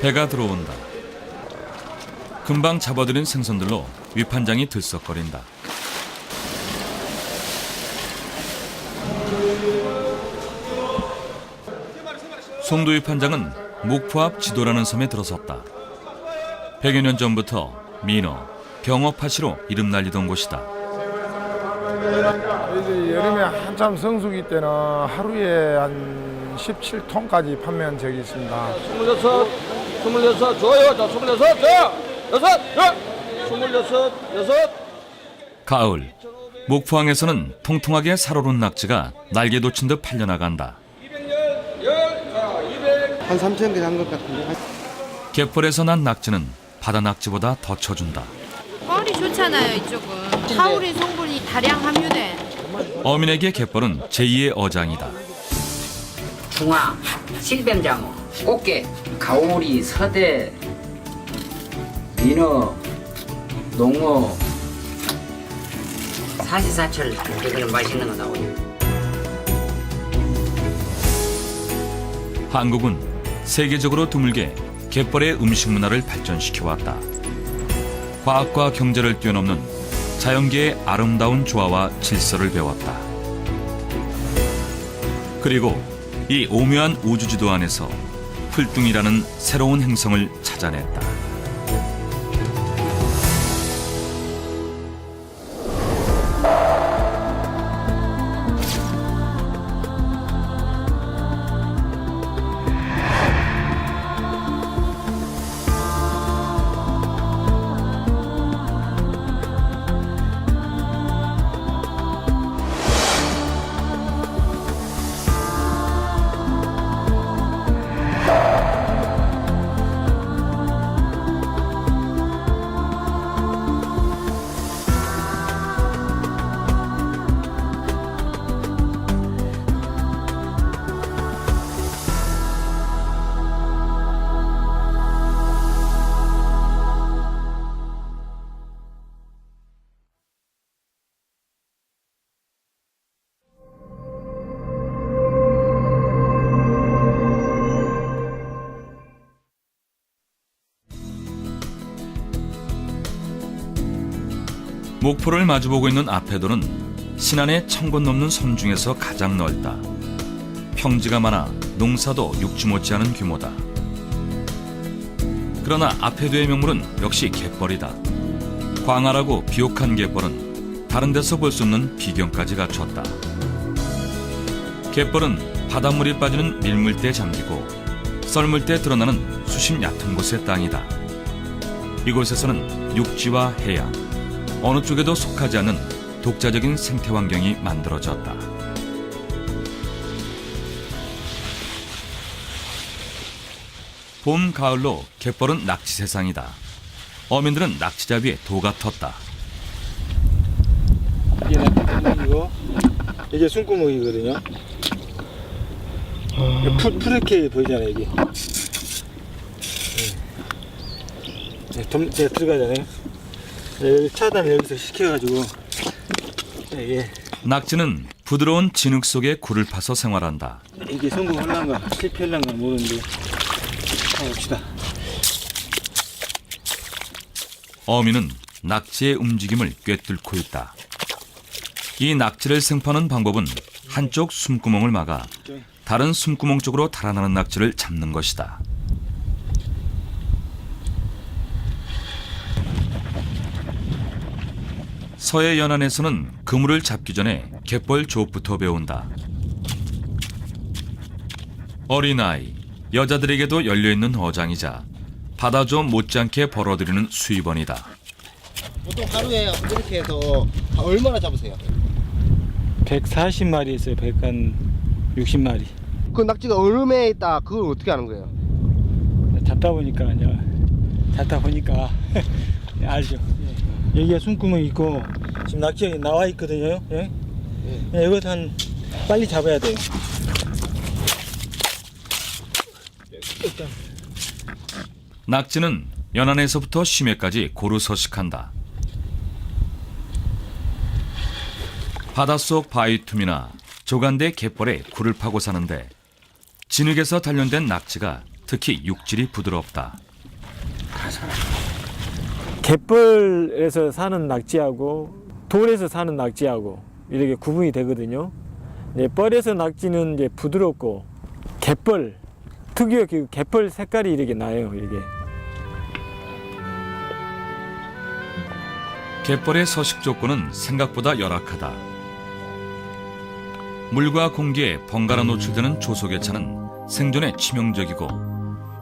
배가 들어온다. 금방 잡아들인 생선들로 위판장이 들썩거린다. 송도 위판장은 목포 앞 지도라는 섬에 들어섰다. 100여 년 전부터 민어, 병어 파시로 이름 날리던 곳이다. 이제 여름에 한참 성수기 때는 하루에 한 17톤까지 판매한 적이 있습니다. 26, 좋아요. 자, 26, 자, 6, 자, 26. 가을, 목포항에서는 통통하게 살아오른 낙지가 날개 돋친 듯 팔려나간다. 200년, 자, 200. 한 3천 개 한 것 같은데. 갯벌에서 난 낙지는 바다 낙지보다 더 쳐준다. 뻘이 좋잖아요, 이쪽은. 타우린 성분이 다량 함유된. 어민에게 갯벌은 제2의 어장이다. 중화, 실뱀장어, 꽃게, 가오리, 서대, 민어, 농어, 사시사철 그런 맛있는 거 나오죠. 한국은 세계적으로 드물게 갯벌의 음식 문화를 발전시켜왔다. 과학과 경제를 뛰어넘는 자연계의 아름다운 조화와 질서를 배웠다. 그리고 이 오묘한 우주지도 안에서 풀뚱이라는 새로운 행성을 찾아냈다. 목포를 마주보고 있는 아패도는 신안의 1000곳 넘는 섬 중에서 가장 넓다. 평지가 많아 농사도 육지 못지않은 규모다. 그러나 아패도의 명물은 역시 갯벌이다. 광활하고 비옥한 갯벌은 다른 데서 볼 수 없는 비경까지 갖췄다. 갯벌은 바닷물이 빠지는 밀물대에 잠기고 썰물대에 드러나는 수심 얕은 곳의 땅이다. 이곳에서는 육지와 해양, 어느 쪽에도 속하지 않는 독자적인 생태 환경이 만들어졌다. 봄, 가을로 갯벌은 낙지 세상이다. 어민들은 낙지잡이에 도가 텄다. 이게 낙지구멍이고 이게 숨구멍이거든요. 푸르게 보이잖아요, 여기. 네, 제가 들어가잖아요. 여기 차단을 여기서 시켜가지고 예. 낙지는 부드러운 진흙 속에 굴을 파서 생활한다. 이게 성공할란가 실패할란가 모르는데 가봅시다. 어민은 낙지의 움직임을 꿰뚫고 있다. 이 낙지를 생포하는 방법은 한쪽 숨구멍을 막아 다른 숨구멍 쪽으로 달아나는 낙지를 잡는 것이다. 서해 연안에서는 그물을 잡기 전에 갯벌 조업부터 배운다. 어린아이, 여자들에게도 열려있는 어장이자 바다 조업 못지않게 벌어들이는 수입원이다. 보통 하루에 이렇게 해서 얼마나 잡으세요? 140마리 있어요. 160마리. 그 낙지가 얼음에 있다. 그걸 어떻게 하는 거예요? 잡다 보니까 알죠. 여기가 숨구멍이 있고 지금 낙지가 나와 있거든요. 예? 예, 이거 한 빨리 잡아야 돼요. 낙지는 연안에서부터 심해까지 고루 서식한다. 바닷속 바위툼이나 조간대 갯벌에 굴을 파고 사는데 진흙에서 단련된 낙지가 특히 육질이 부드럽다. 갯벌에서 사는 낙지하고 돌에서 사는 낙지하고 이렇게 구분이 되거든요. 이제 뻘에서 낙지는 이제 부드럽고 갯벌 특유의 그 갯벌 색깔이 이렇게 나요. 이게. 갯벌의 서식 조건은 생각보다 열악하다. 물과 공기에 번갈아 노출되는 조소개차는 생존에 치명적이고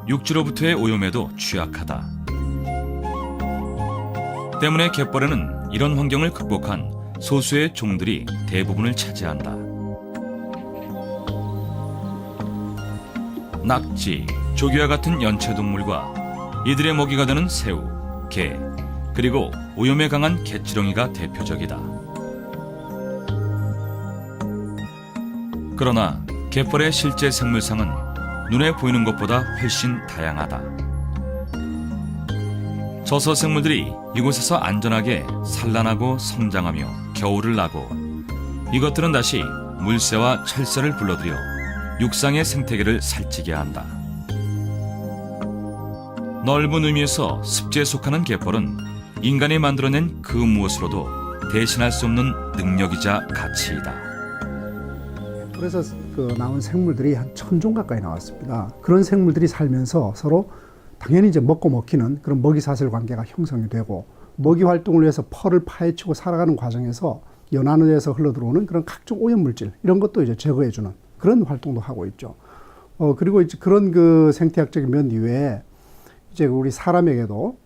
육지로부터의 오염에도 취약하다. 때문에 갯벌에는 이런 환경을 극복한 소수의 종들이 대부분을 차지한다. 낙지, 조개와 같은 연체동물과 이들의 먹이가 되는 새우, 게, 그리고 오염에 강한 개치렁이가 대표적이다. 그러나 갯벌의 실제 생물상은 눈에 보이는 것보다 훨씬 다양하다. 저서 생물들이 이곳에서 안전하게 산란하고 성장하며 겨울을 나고 이것들은 다시 물새와 철새를 불러들여 육상의 생태계를 살찌게 한다. 넓은 의미에서 습지에 속하는 갯벌은 인간이 만들어낸 그 무엇으로도 대신할 수 없는 능력이자 가치이다. 그래서 그 나온 생물들이 한 1000종 가까이 나왔습니다. 그런 생물들이 살면서 서로 당연히 이제 먹고 먹히는 그런 먹이사슬 관계가 형성이 되고 먹이 활동을 위해서 펄을 파헤치고 살아가는 과정에서 연안에서 흘러들어오는 그런 각종 오염물질 이런 것도 이제 제거해주는 그런 활동도 하고 있죠. 그리고 이제 그런 그 생태학적인 면 이외에 이제 우리 사람에게도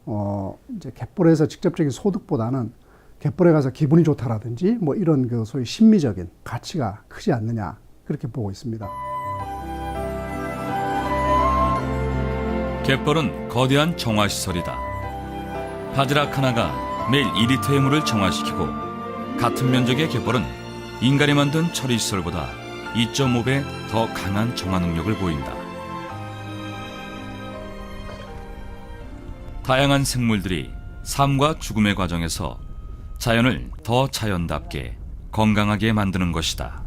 이제 갯벌에서 직접적인 소득보다는 갯벌에 가서 기분이 좋다라든지 뭐 이런 그 소위 심미적인 가치가 크지 않느냐 그렇게 보고 있습니다. 갯벌은 거대한 정화시설이다. 바지락 하나가 매일 2리터의 물을 정화시키고 같은 면적의 갯벌은 인간이 만든 처리시설보다 2.5배 더 강한 정화 능력을 보인다. 다양한 생물들이 삶과 죽음의 과정에서 자연을 더 자연답게 건강하게 만드는 것이다.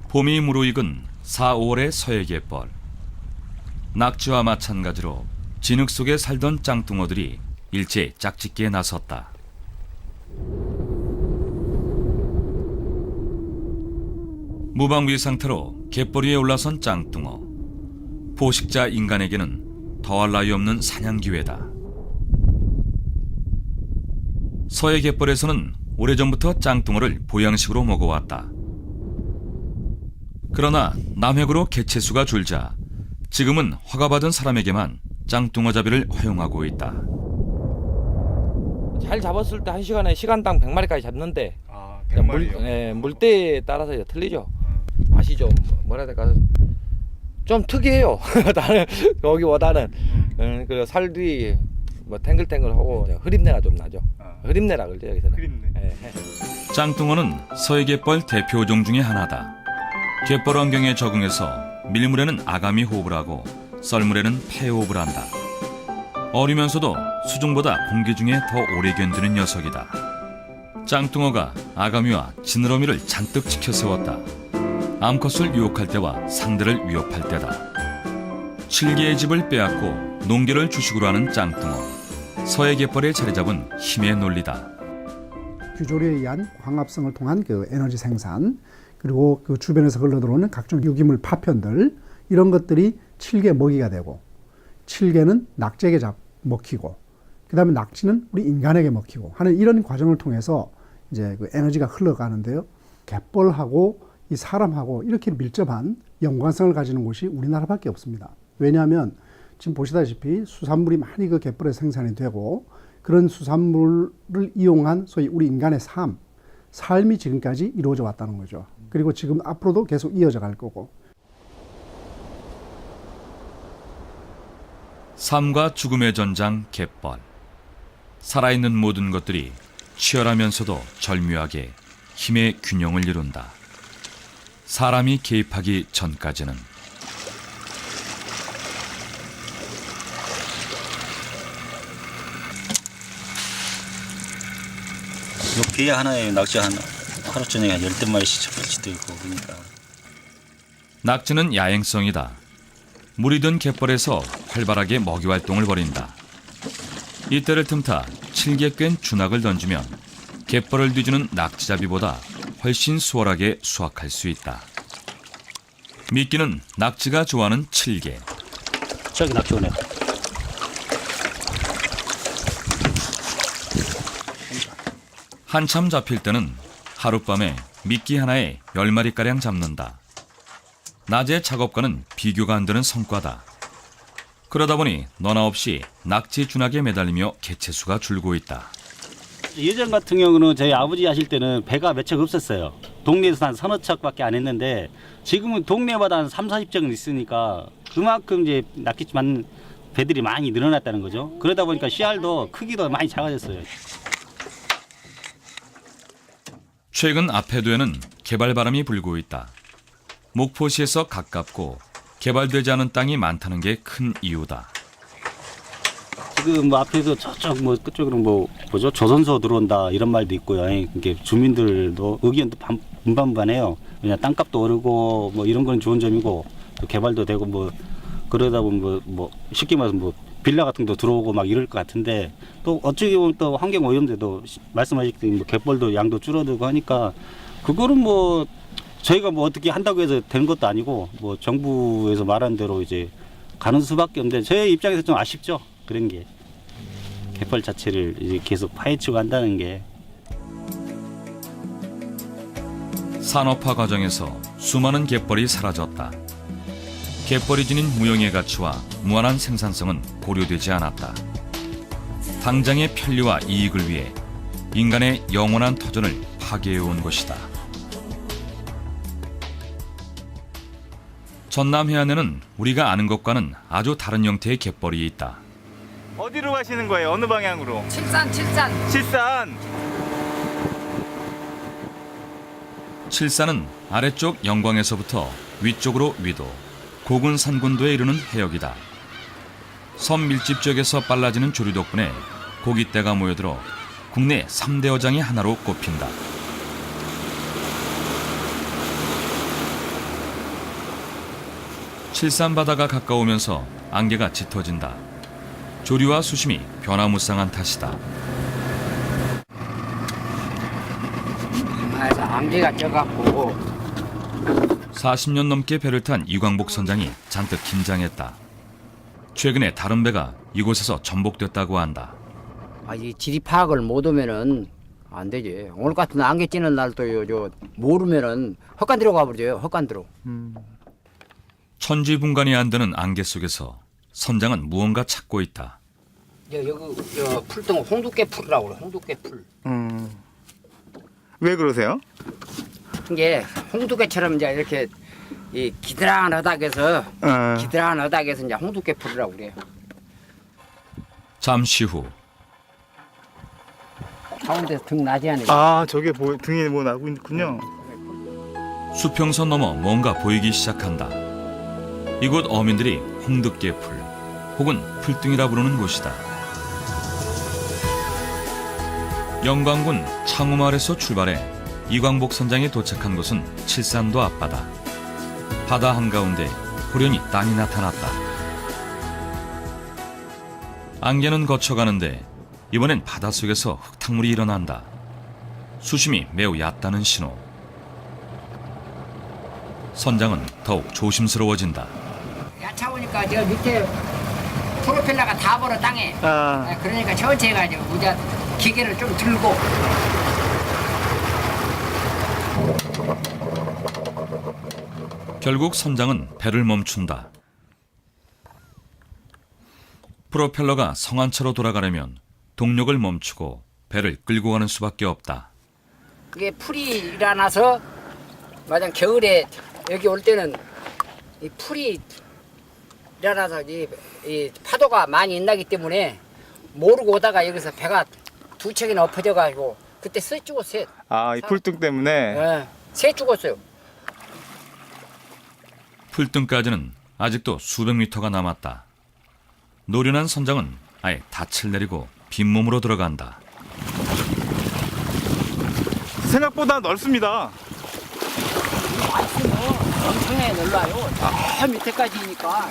봄이 무르익은 4, 5월의 서해갯벌. 낙지와 마찬가지로 진흙 속에 살던 짱뚱어들이 일제 짝짓기에 나섰다. 무방비 상태로 갯벌 위에 올라선 짱뚱어. 포식자 인간에게는 더할 나위 없는 사냥 기회다. 서해 갯벌에서는 오래전부터 짱뚱어를 보양식으로 먹어왔다. 그러나 남획으로 개체수가 줄자 지금은 허가받은 사람에게만 짱뚱어 잡이를 허용하고 있다. 잘 잡았을 때 1시간에 시간당 100마리까지 잡는데 아, 100마리요? 물때에 따라서 이제 틀리죠. 맛이 좀 뭐라 해야 될까 좀 특이해요. 나는 여기보다는 그리고 살들이 뭐 탱글탱글하고 흐림내가 좀 나죠. 흐림내라 그러죠 여기서는. 흐림내. 짱뚱어는 서해 갯벌 대표종 중에 하나다. 갯벌 환경에 적응해서 밀물에는 아가미 호흡을 하고 썰물에는 폐 호흡을 한다. 어리면서도 수중보다 공기 중에 더 오래 견디는 녀석이다. 짱뚱어가 아가미와 지느러미를 잔뜩 치켜 세웠다. 암컷을 유혹할 때와 상대를 위협할 때다. 7개의 집을 빼앗고 농계를 주식으로 하는 짱뚱어. 서해 갯벌에 자리 잡은 힘의 논리다. 규조리에 의한 광합성을 통한 그 에너지 생산 그리고 그 주변에서 흘러들어오는 각종 유기물 파편들 이런 것들이 칠개 먹이가 되고 칠개는 낙지에게 먹히고 그 다음에 낙지는 우리 인간에게 먹히고 하는 이런 과정을 통해서 이제 그 에너지가 흘러가는데요. 갯벌하고 이 사람하고 이렇게 밀접한 연관성을 가지는 곳이 우리나라밖에 없습니다. 왜냐하면 지금 보시다시피 수산물이 많이 그 갯벌에 생산이 되고 그런 수산물을 이용한 소위 우리 인간의 삶이 지금까지 이루어져 왔다는 거죠. 그리고 지금 앞으로도 계속 이어져 갈 거고. 삶과 죽음의 전장 갯벌. 살아있는 모든 것들이 치열하면서도 절묘하게 힘의 균형을 이룬다. 사람이 개입하기 전까지는. 게 하나에 낚시 하나 하루 저녁에 한 10마리씩 잡을 수도 있고 그러니까. 낙지는 야행성이다. 물이 든 갯벌에서 활발하게 먹이 활동을 벌인다. 이때를 틈타 칠개 꿰인 준학을 던지면 갯벌을 뒤주는 낙지잡이보다 훨씬 수월하게 수확할 수 있다. 미끼는 낙지가 좋아하는 칠개. 저기 낙지 오네. 한참 잡힐 때는 하룻밤에 미끼 하나에 10마리가량 잡는다. 낮의 작업과는 비교가 안 되는 성과다. 그러다 보니 너나 없이 낙지 준학에 매달리며 개체수가 줄고 있다. 예전 같은 경우는 저희 아버지 하실 때는 배가 몇 척 없었어요. 동네에서 한 서너 척밖에 안 했는데 지금은 동네마다 한 3, 40척은 있으니까 그만큼 이제 낙지만 배들이 많이 늘어났다는 거죠. 그러다 보니까 씨알도 크기도 많이 작아졌어요. 최근 아패도에는 개발 바람이 불고 있다. 목포시에서 가깝고 개발되지 않은 땅이 많다는 게 큰 이유다. 지금 뭐 앞에서 저쪽 뭐 그쪽으로 뭐죠 조선소 들어온다 이런 말도 있고요. 이게 주민들도 의견도 분반해요. 그냥 땅값도 오르고 뭐 이런 건 좋은 점이고 또 개발도 되고 뭐 그러다 보면 뭐 쉽게 말해서 뭐 빌라 같은 거 들어오고 막 이럴 것 같은데 또 어찌 보면 또 환경 오염돼도 말씀하셨듯이 뭐 갯벌도 양도 줄어들고 하니까 그거는 뭐 저희가 뭐 어떻게 한다고 해서 되는 것도 아니고 뭐 정부에서 말한 대로 이제 가는 수밖에 없는데 저희 입장에서 좀 아쉽죠. 그런 게 갯벌 자체를 이제 계속 파헤치고 한다는 게. 산업화 과정에서 수많은 갯벌이 사라졌다. 갯벌이 지닌 무형의 가치와 무한한 생산성은 고려되지 않았다. 당장의 편리와 이익을 위해 인간의 영원한 터전을 파괴해온 것이다. 전남 해안에는 우리가 아는 것과는 아주 다른 형태의 갯벌이 있다. 어디로 가시는 거예요? 어느 방향으로? 칠산. 칠산. 칠산은 아래쪽 영광에서부터 위쪽으로 위도, 고군 산군도에 이르는 해역이다. 섬 밀집 지역에서 빨라지는 조류 덕분에 고깃대가 모여들어 국내 3대 어장의 하나로 꼽힌다. 칠산 바다가 가까우면서 안개가 짙어진다. 조류와 수심이 변화무쌍한 탓이다. 그래서 안개가 껴갖고 40년 넘게 배를 탄 이광복 선장이 잔뜩 긴장했다. 최근에 다른 배가 이곳에서 전복됐다고 한다. 이 지리 파악을 못 하면은 안 되지. 오늘 같은 안개 찌는 날도 저 모르면은 헛간 들어가 버려요. 헛간으로. 천지분간이 안 되는 안개 속에서 선장은 무언가 찾고 있다. 여기 풀동 홍두깨 풀이라고 그래. 홍두깨 풀. 왜 그러세요? 이게 홍두깨처럼 이제 이렇게 이 기드랑한 어닥에서 기드랑한 어닥에서 이제 홍두깨 풀이라고 그래요. 잠시 후 가운데서 등 나지 않아요. 아, 저게 등에 뭐 나고 있군요. 수평선 넘어 뭔가 보이기 시작한다. 이곳 어민들이 홍두깨풀 혹은 풀등이라 부르는 곳이다. 영광군 창호마을에서 출발해 이광복 선장이 도착한 곳은 칠산도 앞바다. 바다 한가운데 호련히 땅이 나타났다. 안개는 거쳐가는데 이번엔 바닷속에서 흙탕물이 일어난다. 수심이 매우 얕다는 신호. 선장은 더욱 조심스러워진다. 야차오니까 저 밑에 프로펠러가 다 벌어 땅에. 그러니까 천천히 해가지고 우리가 기계를 좀 들고. 결국 선장은 배를 멈춘다. 프로펠러가 성안차로 돌아가려면 동력을 멈추고 배를 끌고 가는 수밖에 없다. 그게 풀이 일어나서 마냥 겨울에 여기 올 때는 이 풀이 일어나서 이 파도가 많이 나기 때문에 모르고 오다가 여기서 배가 두 척이나 엎어져가지고 그때 새 죽었어요. 아, 이 풀등 때문에. 네, 새 죽었어요. 풀등까지는 아직도 수백 미터가 남았다. 노련한 선장은 아예 닻을 내리고 빈몸으로 들어간다. 생각보다 넓습니다. 맛있으면 엄청나게 놀라요. 저 밑에까지니까.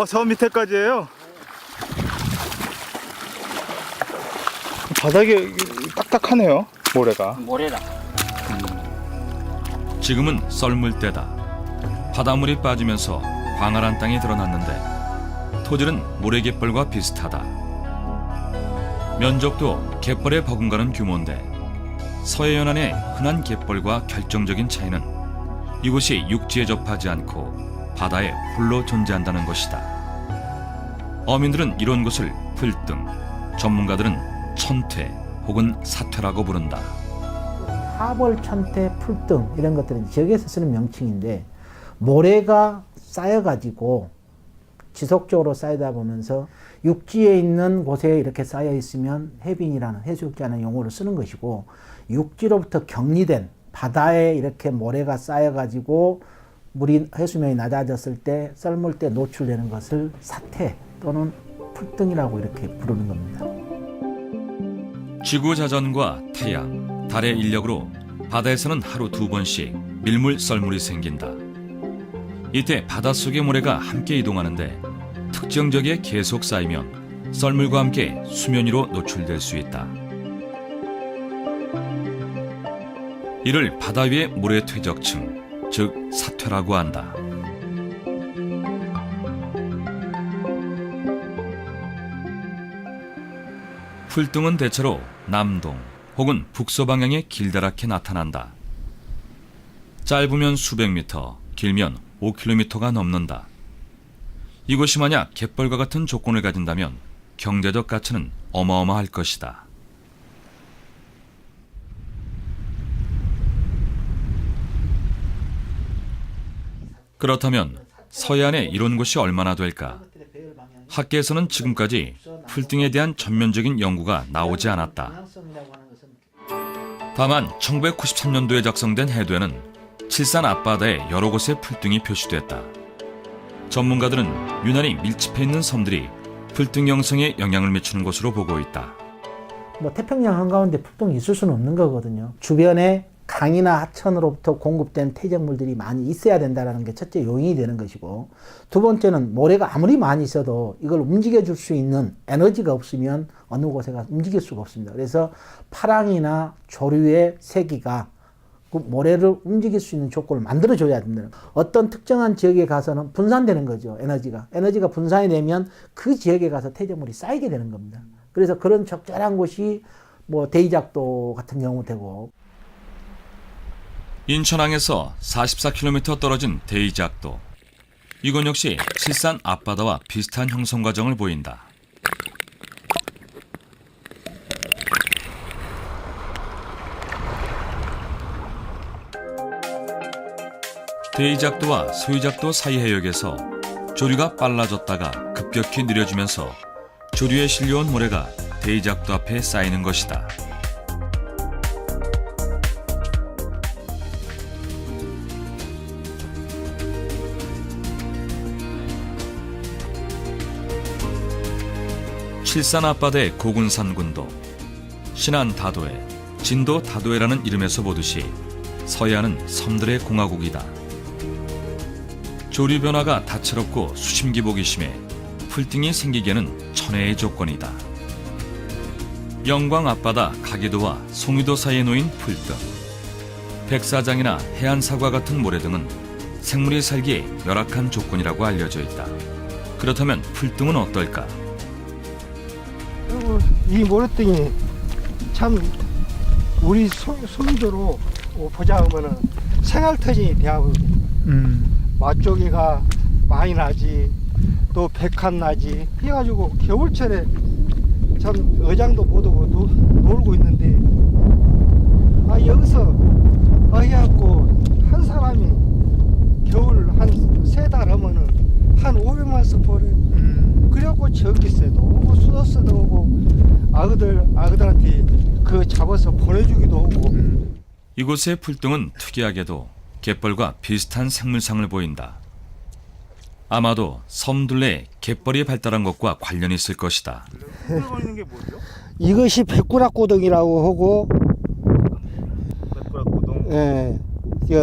저 밑에까지예요. 바닥에 딱딱하네요, 모래가. 모래라. 지금은 썰물 때다. 바닷물이 빠지면서 광활한 땅이 드러났는데 토질은 모래갯벌과 비슷하다. 면적도 갯벌에 버금가는 규모인데 서해연안의 흔한 갯벌과 결정적인 차이는 이곳이 육지에 접하지 않고 바다에 홀로 존재한다는 것이다. 어민들은 이런 곳을 풀등, 전문가들은 천퇴 혹은 사퇴라고 부른다. 하벌, 천퇴, 풀등 이런 것들은 지역에서 쓰는 명칭인데 모래가 쌓여가지고 지속적으로 쌓이다 보면서 육지에 있는 곳에 이렇게 쌓여 있으면 해빙이라는 해수욕자는 용어를 쓰는 것이고 육지로부터 격리된 바다에 이렇게 모래가 쌓여가지고 물이 해수면이 낮아졌을 때 썰물 때 노출되는 것을 사태 또는 풀등이라고 이렇게 부르는 겁니다. 지구 자전과 태양, 달의 인력으로 바다에서는 하루 2번씩 밀물 썰물이 생긴다. 이때 바닷속의 모래가 함께 이동하는데 특정 지역에 계속 쌓이면 썰물과 함께 수면 위로 노출될 수 있다. 이를 바다 위의 모래 퇴적층, 즉 사퇴라고 한다. 풀등은 대체로 남동 혹은 북서 방향에 길다랗게 나타난다. 짧으면 수백 미터, 길면 5km가 넘는다. 이곳이 만약 갯벌과 같은 조건을 가진다면 경제적 가치는 어마어마할 것이다. 그렇다면 서해안에 이런 곳이 얼마나 될까? 학계에서는 지금까지 풀등에 대한 전면적인 연구가 나오지 않았다. 다만 1993년도에 작성된 해도에는 칠산 앞바다에 여러 곳에 풀등이 표시됐다. 전문가들은 유난히 밀집해 있는 섬들이 풀등 형성에 영향을 미치는 것으로 보고 있다. 태평양 한가운데 풀등이 있을 수는 없는 거거든요. 주변에 강이나 하천으로부터 공급된 퇴적물들이 많이 있어야 된다는 게 첫째 요인이 되는 것이고, 두 번째는 모래가 아무리 많이 있어도 이걸 움직여줄 수 있는 에너지가 없으면 어느 곳에 가서 움직일 수가 없습니다. 그래서 파랑이나 조류의 세기가 그 모래를 움직일 수 있는 조건을 만들어줘야 됩니다. 어떤 특정한 지역에 가서는 분산되는 거죠. 에너지가 분산이 되면 그 지역에 가서 퇴적물이 쌓이게 되는 겁니다. 그래서 그런 적절한 곳이 대이작도 같은 경우 되고, 인천항에서 44km 떨어진 대이작도. 이곳 역시 칠산 앞바다와 비슷한 형성 과정을 보인다. 대이작도와 소이작도 사이 해역에서 조류가 빨라졌다가 급격히 느려지면서 조류에 실려온 모래가 대이작도 앞에 쌓이는 것이다. 칠산 앞바다의 고군산군도, 신안 다도해, 진도 다도해라는 이름에서 보듯이 서해안은 섬들의 공화국이다. 조류 변화가 다채롭고 수심기복이 심해 풀등이 생기기에는 천혜의 조건이다. 영광 앞바다 가기도와 송유도 사이에 놓인 풀등, 백사장이나 해안사과 같은 모래 등은 생물이 살기에 열악한 조건이라고 알려져 있다. 그렇다면 풀등은 어떨까? 그리고 이 모래등이 참 우리 송도로 보자면은 생활터진이 되어버거든요. 맛조개가 많이 나지, 또 백한 나지. 해가지고 겨울철에 참 어장도 못 오고 놀고 있는데, 여기서 해갖고 한 사람이 겨울 한 3달 하면은 한 500만 스포를. 그래갖고 전기세도 오고 수도세도 오고 아그들한테 그 잡아서 보내주기도 하고. 이곳의 풀등은 특이하게도 갯벌과 비슷한 생물상을 보인다. 아마도 섬둘레에 갯벌이 발달한 것과 관련이 있을 것이다. 흔들거리는 게 뭐죠? 이것이 백구락고등이라고 하고, 예.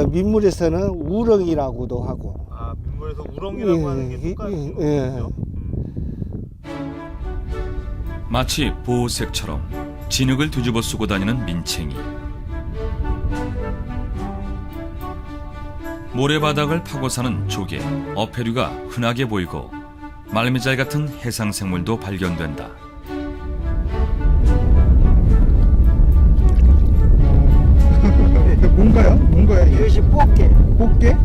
민물에서는 우렁이라고도 하고. 아, 민물에서 우렁이라고 하는 게 똑같은 거죠? 마치 보호색처럼 진흙을 뒤집어 쓰고 다니는 민챙이. 모래바닥을 파고 사는 조개, 어패류가 흔하게 보이고 말미잘 같은 해상 생물도 발견된다. 뭔가요? 뭔가요? 이것이 꽃게. 꽃게?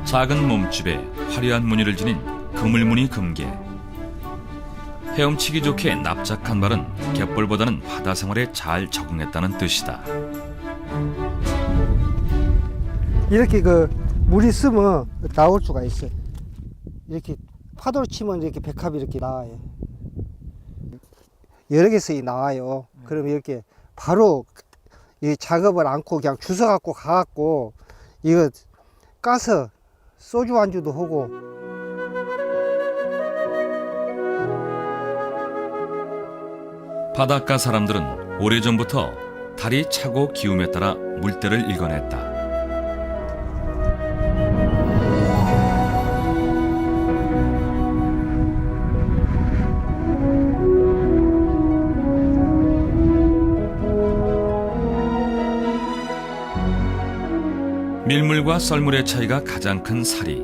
작은 몸집에 화려한 무늬를 지닌 그물무늬 금게. 헤엄치기 좋게 납작한 발은 갯벌보다는 바다 생활에 잘 적응했다는 뜻이다. 이렇게 물이 쓰면 나올 수가 있어요. 이렇게 파도를 치면 이렇게 백합이 이렇게 나와요. 여러 개씩 나와요. 그럼 이렇게 바로 이 작업을 않고 그냥 주워 갖고 가갖고 이거 까서 소주 안주도 하고. 바닷가 사람들은 오래전부터 달이 차고 기움에 따라 물때를 읽어냈다. 밀물과 썰물의 차이가 가장 큰 사리.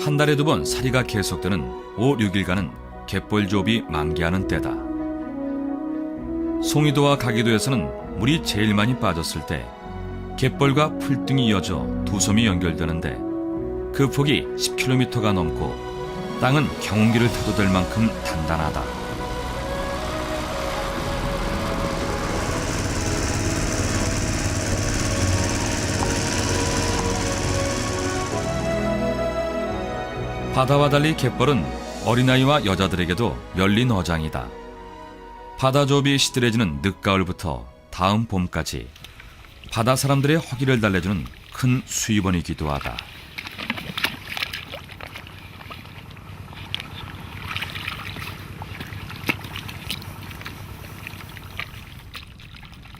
한 달에 2번 사리가 계속되는 5, 6일간은 갯벌조업이 만개하는 때다. 송이도와 가기도에서는 물이 제일 많이 빠졌을 때 갯벌과 풀등이 이어져 두 섬이 연결되는데 그 폭이 10km가 넘고 땅은 경운기를 타도 될 만큼 단단하다. 바다와 달리 갯벌은 어린아이와 여자들에게도 열린 어장이다. 바다조업이 시들해지는 늦가을부터 다음 봄까지 바다 사람들의 허기를 달래주는 큰 수입원이기도 하다.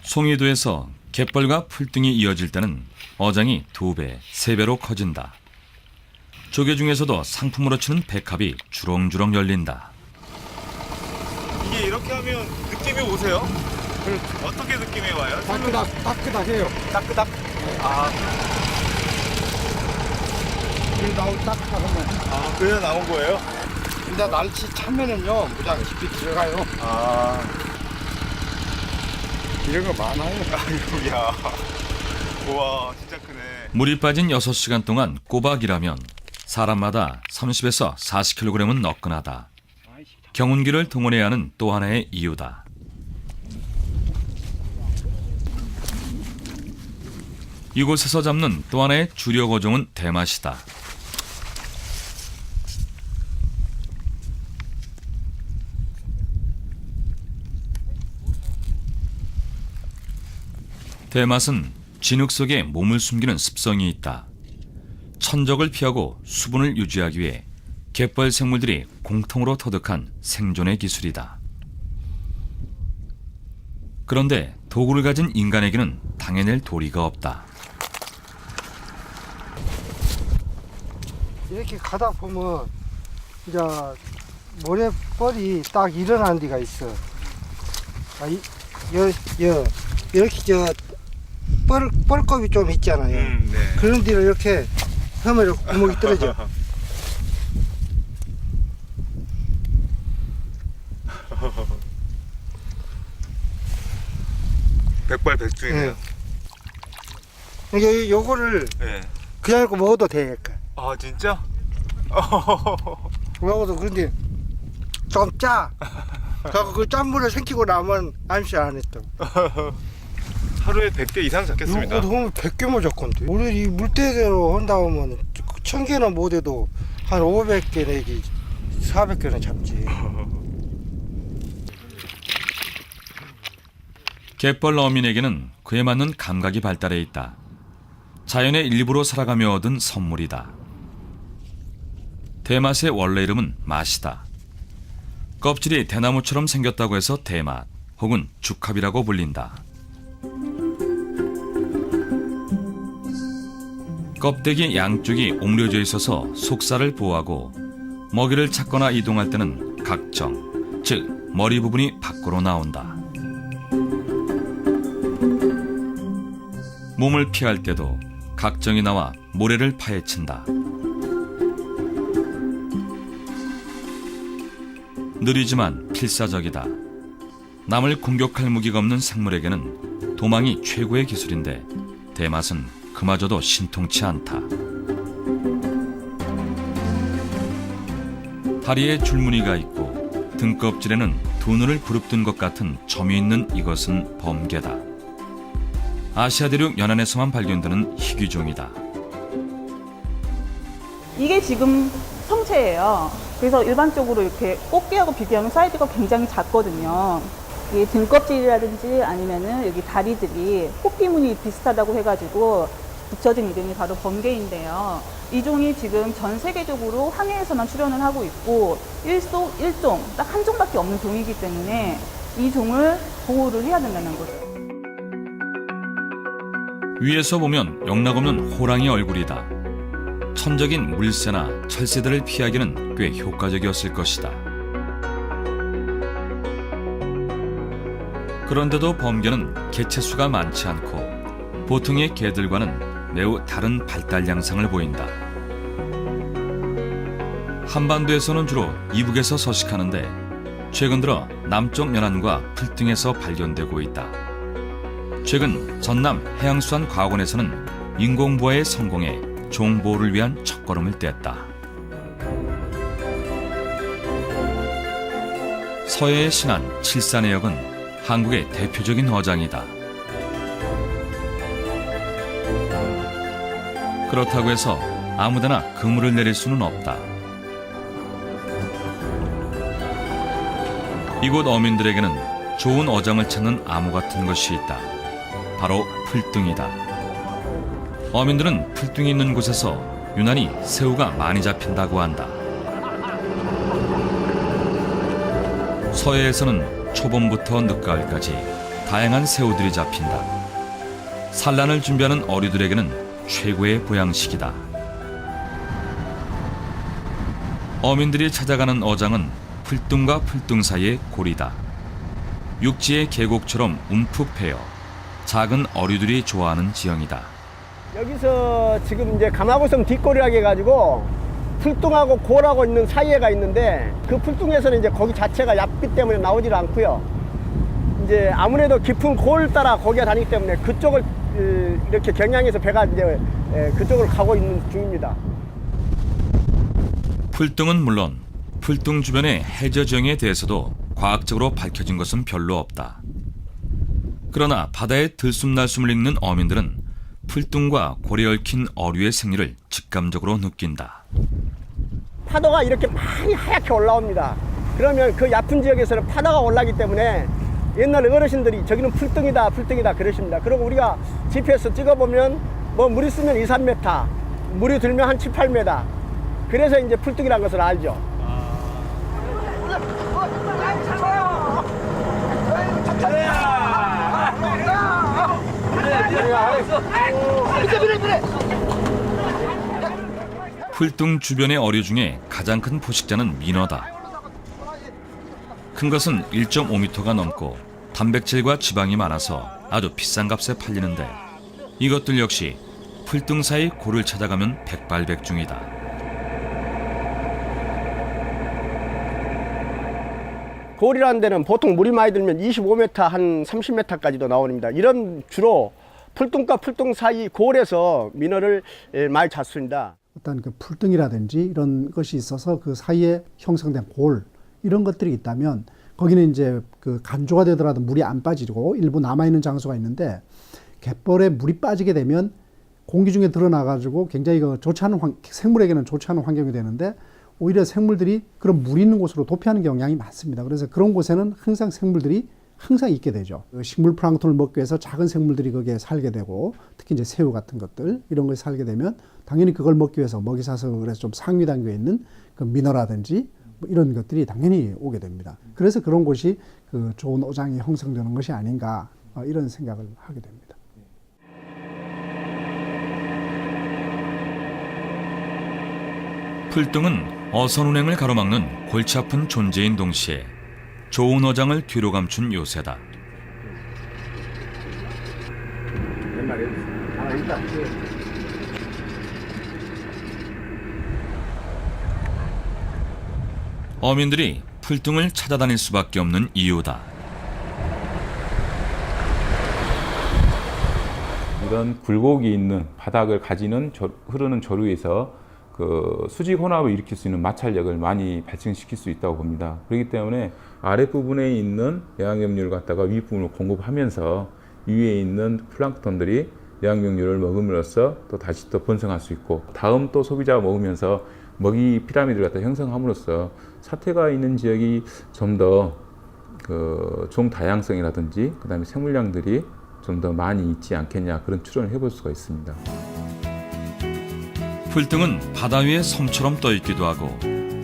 송이도에서 갯벌과 풀등이 이어질 때는 어장이 2배, 3배로 커진다. 조개 중에서도 상품으로 치는 백합이 주렁주렁 열린다. 이게 이렇게 하면 느낌이 오세요? 그렇죠. 어떻게 느낌이 와요? 따끈따끈해요. 따끄닥. 아, 물 나올 따끈하면. 아, 그래야 나온 거예요? 근데 날씨 차면은요, 무장 깊이 들어가요. 아, 이런 거 많아요. 아이고야. 우와, 진짜 크네. 물이 빠진 6시간 동안 꼬박이라면 사람마다 30에서 40kg은 너끈하다. 경운기를 동원해야 하는 또 하나의 이유다. 이곳에서 잡는 또 하나의 주력 어종은 대맛이다. 대맛은 진흙 속에 몸을 숨기는 습성이 있다. 천적을 피하고 수분을 유지하기 위해 갯벌 생물들이 공통으로 터득한 생존의 기술이다. 그런데 도구를 가진 인간에게는 당해낼 도리가 없다. 이렇게 가다 보면 이제 모래벌이 딱 일어나는 데가 있어. 이렇게 뻘껍이 좀 있잖아요. 네. 그런 데를 이렇게 하면 구멍이 떨어져. 백발백중이네요. 요거를 네. 그냥 이렇게 먹어도 돼. 아, 진짜? 먹어도 그런데 좀 짜. 그래서 그 짠물을 생기고 나면 암시 안 했다. 하루에 100개 이상 잡겠습니다. 요거 너무 100개만 잡건데. 우리 이 물대대로 한다 하면 1000개는 못 해도 한 500개 내지 400개는 잡지. 갯벌 어민에게는 그에 맞는 감각이 발달해 있다. 자연의 일부로 살아가며 얻은 선물이다. 대맛의 원래 이름은 맛이다. 껍질이 대나무처럼 생겼다고 해서 대맛 혹은 죽합이라고 불린다. 껍데기 양쪽이 옹려져 있어서 속살을 보호하고 먹이를 찾거나 이동할 때는 각정, 즉 머리 부분이 밖으로 나온다. 몸을 피할 때도 각정이 나와 모래를 파헤친다. 느리지만 필사적이다. 남을 공격할 무기가 없는 생물에게는 도망이 최고의 기술인데 대맛은 그마저도 신통치 않다. 다리에 줄무늬가 있고 등껍질에는 두 눈을 부릅뜬 것 같은 점이 있는 이것은 범개다. 아시아 대륙 연안에서만 발견되는 희귀종이다. 이게 지금 성체예요. 그래서 일반적으로 이렇게 꽃게하고 비교하면 사이즈가 굉장히 작거든요. 이 등껍질이라든지 아니면은 여기 다리들이 꽃비무늬 비슷하다고 해가지고 붙여진 이름이 바로 범개인데요. 이 종이 지금 전 세계적으로 항해에서만 출현을 하고 있고 일종, 딱 한 종밖에 없는 종이기 때문에 이 종을 보호를 해야 된다는 거죠. 위에서 보면 영락없는 호랑이 얼굴이다. 천적인 물새나 철새들을 피하기는 꽤 효과적이었을 것이다. 그런데도 범개는 개체수가 많지 않고 보통의 개들과는 매우 다른 발달 양상을 보인다. 한반도에서는 주로 이북에서 서식하는데 최근 들어 남쪽 연안과 풀등에서 발견되고 있다. 최근 전남 해양수산과학원에서는 인공부화에 성공해 종보호를 위한 첫걸음을 뗐다. 서해의 신안 칠산해역은 한국의 대표적인 어장이다. 그렇다고 해서 아무데나 그물을 내릴 수는 없다. 이곳 어민들에게는 좋은 어장을 찾는 암호 같은 것이 있다. 바로 풀등이다. 어민들은 풀등이 있는 곳에서 유난히 새우가 많이 잡힌다고 한다. 서해에서는 초봄부터 늦가을까지 다양한 새우들이 잡힌다. 산란을 준비하는 어류들에게는 최고의 보양식이다. 어민들이 찾아가는 어장은 풀등과 풀등 사이의 고리다. 육지의 계곡처럼 움푹 패여 작은 어류들이 좋아하는 지형이다. 여기서 지금 이제 가마고섬 뒷골이라고 해가지고 풀뚱하고 골하고 있는 사이에가 있는데 그 풀뚱에서는 이제 고기 자체가 얇기 때문에 나오질 않고요. 이제 아무래도 깊은 골 따라 고기가 다니기 때문에 그쪽을 이렇게 경량해서 배가 이제 그쪽으로 가고 있는 중입니다. 풀등은 물론 풀등 주변의 해저 지형에 대해서도 과학적으로 밝혀진 것은 별로 없다. 그러나 바다에 들숨날숨을 읽는 어민들은 풀등과 골에 얽힌 어류의 생리를 직감적으로 느낀다. 파도가 이렇게 많이 하얗게 올라옵니다. 그러면 그 얕은 지역에서는 파도가 올라오기 때문에 옛날 어르신들이 저기는 풀등이다 풀등이다 그러십니다. 그리고 우리가 GPS 찍어보면 뭐 물이 쓰면 2, 3m, 물이 들면 한 7, 8m. 그래서 이제 풀등이라는 것을 알죠. 풀등 주변의 어류 중에 가장 큰 포식자는 민어다. 큰 것은 1.5m가 넘고 단백질과 지방이 많아서 아주 비싼 값에 팔리는데 이것들 역시 풀등 사이 골을 찾아가면 백발백중이다. 골이라는 데는 보통 물이 많이 들면 25m, 한 30m까지도 나옵니다. 이런 주로 풀등과 풀등 사이 골에서 민어를 많이 잡습니다. 어떤 그 풀등이라든지 이런 것이 있어서 그 사이에 형성된 골 이런 것들이 있다면 거기는 이제 그 간조가 되더라도 물이 안 빠지고 일부 남아있는 장소가 있는데 갯벌에 물이 빠지게 되면 공기 중에 드러나가지고 굉장히 좋지 않은 생물에게는 좋지 않은 환경이 되는데 오히려 생물들이 그런 물 있는 곳으로 도피하는 경향이 많습니다. 그래서 그런 곳에는 항상 생물들이 항상 있게 되죠. 식물 플랑크톤을 먹기 위해서 작은 생물들이 거기에 살게 되고 특히 이제 새우 같은 것들 이런 것이 살게 되면 당연히 그걸 먹기 위해서 먹이사슬에서 좀 상위 단계에 있는 그 민어라든지 뭐 이런 것들이 당연히 오게 됩니다. 그래서 그런 곳이 그 좋은 어장이 형성되는 것이 아닌가 이런 생각을 하게 됩니다. 풀등은 어선 운행을 가로막는 골치 아픈 존재인 동시에 좋은 어장을 뒤로 감춘 요새다. 어민들이 풀등을 찾아다닐 수밖에 없는 이유다. 이런 굴곡이 있는 바닥을 가지는 흐르는 조류에서 그 수직 혼합을 일으킬 수 있는 마찰력을 많이 발생시킬 수 있다고 봅니다. 그렇기 때문에 아랫부분에 있는 내양염류를 갖다가 윗부분으로 공급하면서 위에 있는 플랑크톤들이 내양염류를 먹음으로써 또 다시 또 번성할 수 있고, 다음 또 소비자가 먹으면서 먹이 피라미드를 갖다 형성함으로써 사태가 있는 지역이 좀 더 그 종 다양성이라든지 그다음에 생물량들이 좀 더 많이 있지 않겠냐, 그런 추론을 해볼 수가 있습니다. 풀등은 바다 위에 섬처럼 떠 있기도 하고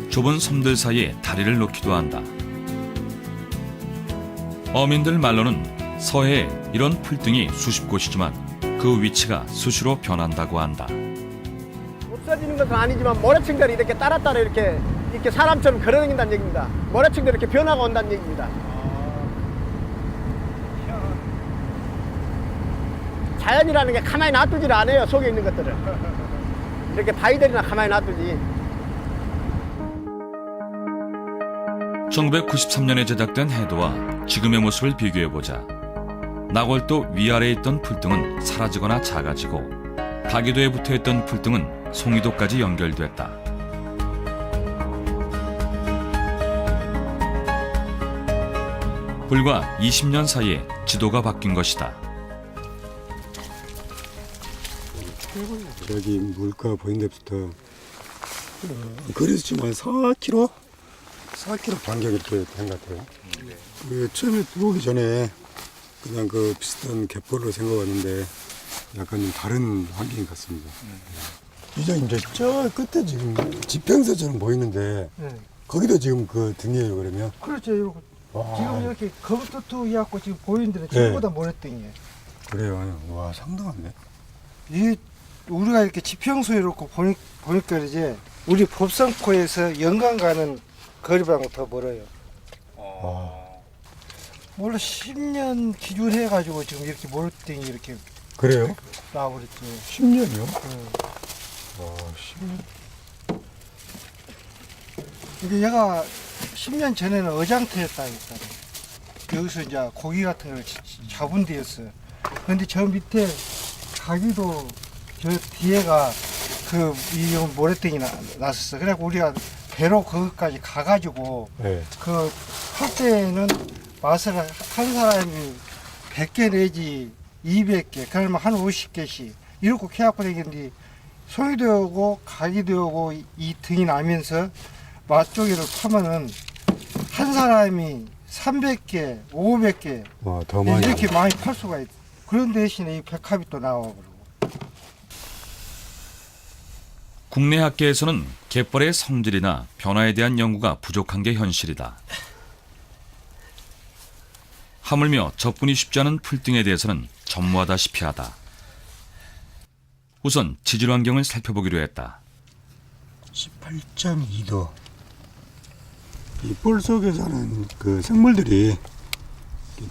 좁은 섬들 사이에 다리를 놓기도 한다. 어민들 말로는 서해에 이런 풀등이 수십 곳이지만 그 위치가 수시로 변한다고 한다. 없어지는 것은 아니지만 모래층들이 이렇게 따라 이렇게 사람처럼 걸어다닌다는 얘기입니다. 모래층들이 이렇게 변화가 온다는 얘기입니다. 자연이라는 게 가만히 놔두질 않아요. 속에 있는 것들을 이렇게 바위들이나 가만히 놔두지. 1993년에 제작된 해도와 지금의 모습을 비교해보자. 나골도 위아래에 있던 풀등은 사라지거나 작아지고 다기도에 붙어있던 풀등은 송이도까지 연결됐다. 불과 20년 사이에 지도가 바뀐 것이다. 저기 물가 보이는 데부터 거리에서 지금 한 4km 간격이 이렇게 된 것 같아요. 그 처음에 들어오기 전에 그냥 그 비슷한 갯벌로 생각했는데 약간 좀 다른 환경 같습니다. 이제 저 끝에 지금 지평선처럼 보이는데 거기도 지금 그 등이에요, 그러면? 그렇죠. 이거. 와. 지금 이렇게 거북토토 해갖고 지금 보이는 데는 전부 다 모래등이에요. 그래요. 와, 상당하네. 이게 우리가 이렇게 지평소에 놓고 보니까 이제 우리 법성코에서 영광 가는 거리보다 더 멀어요. 원래 10년 기준해가지고 지금 이렇게 모래등이 이렇게 그래요? 나와버렸죠. 10년이요? 와, 10년. 이게 얘가 10년 전에는 어장터였다니까. 여기서 이제 고기 같은 걸 잡은 데였어요. 근데 저 밑에 가기도 저 뒤에가 이 모래등이 났었어. 그래갖고 우리가 배로 거기까지 가가지고 그 할 때는 맛을 한 사람이 100개 내지 200개, 그러면 한 50개씩 이렇게 해갖고 되겠는데 송이도 오고 가기도 오고 이 등이 나면서 맛조개를 파면은 한 사람이 300개, 500개 와, 더 많이 이렇게 많이 팔 수가 있어. 그런 대신에 이 백합이 또 나와. 국내 학계에서는 갯벌의 성질이나 변화에 대한 연구가 부족한 게 현실이다. 하물며 접근이 쉽지 않은 풀등에 대해서는 전무하다시피 하다. 우선 지질 환경을 살펴보기로 했다. 18.2도. 이 볼 속에 사는 그 생물들이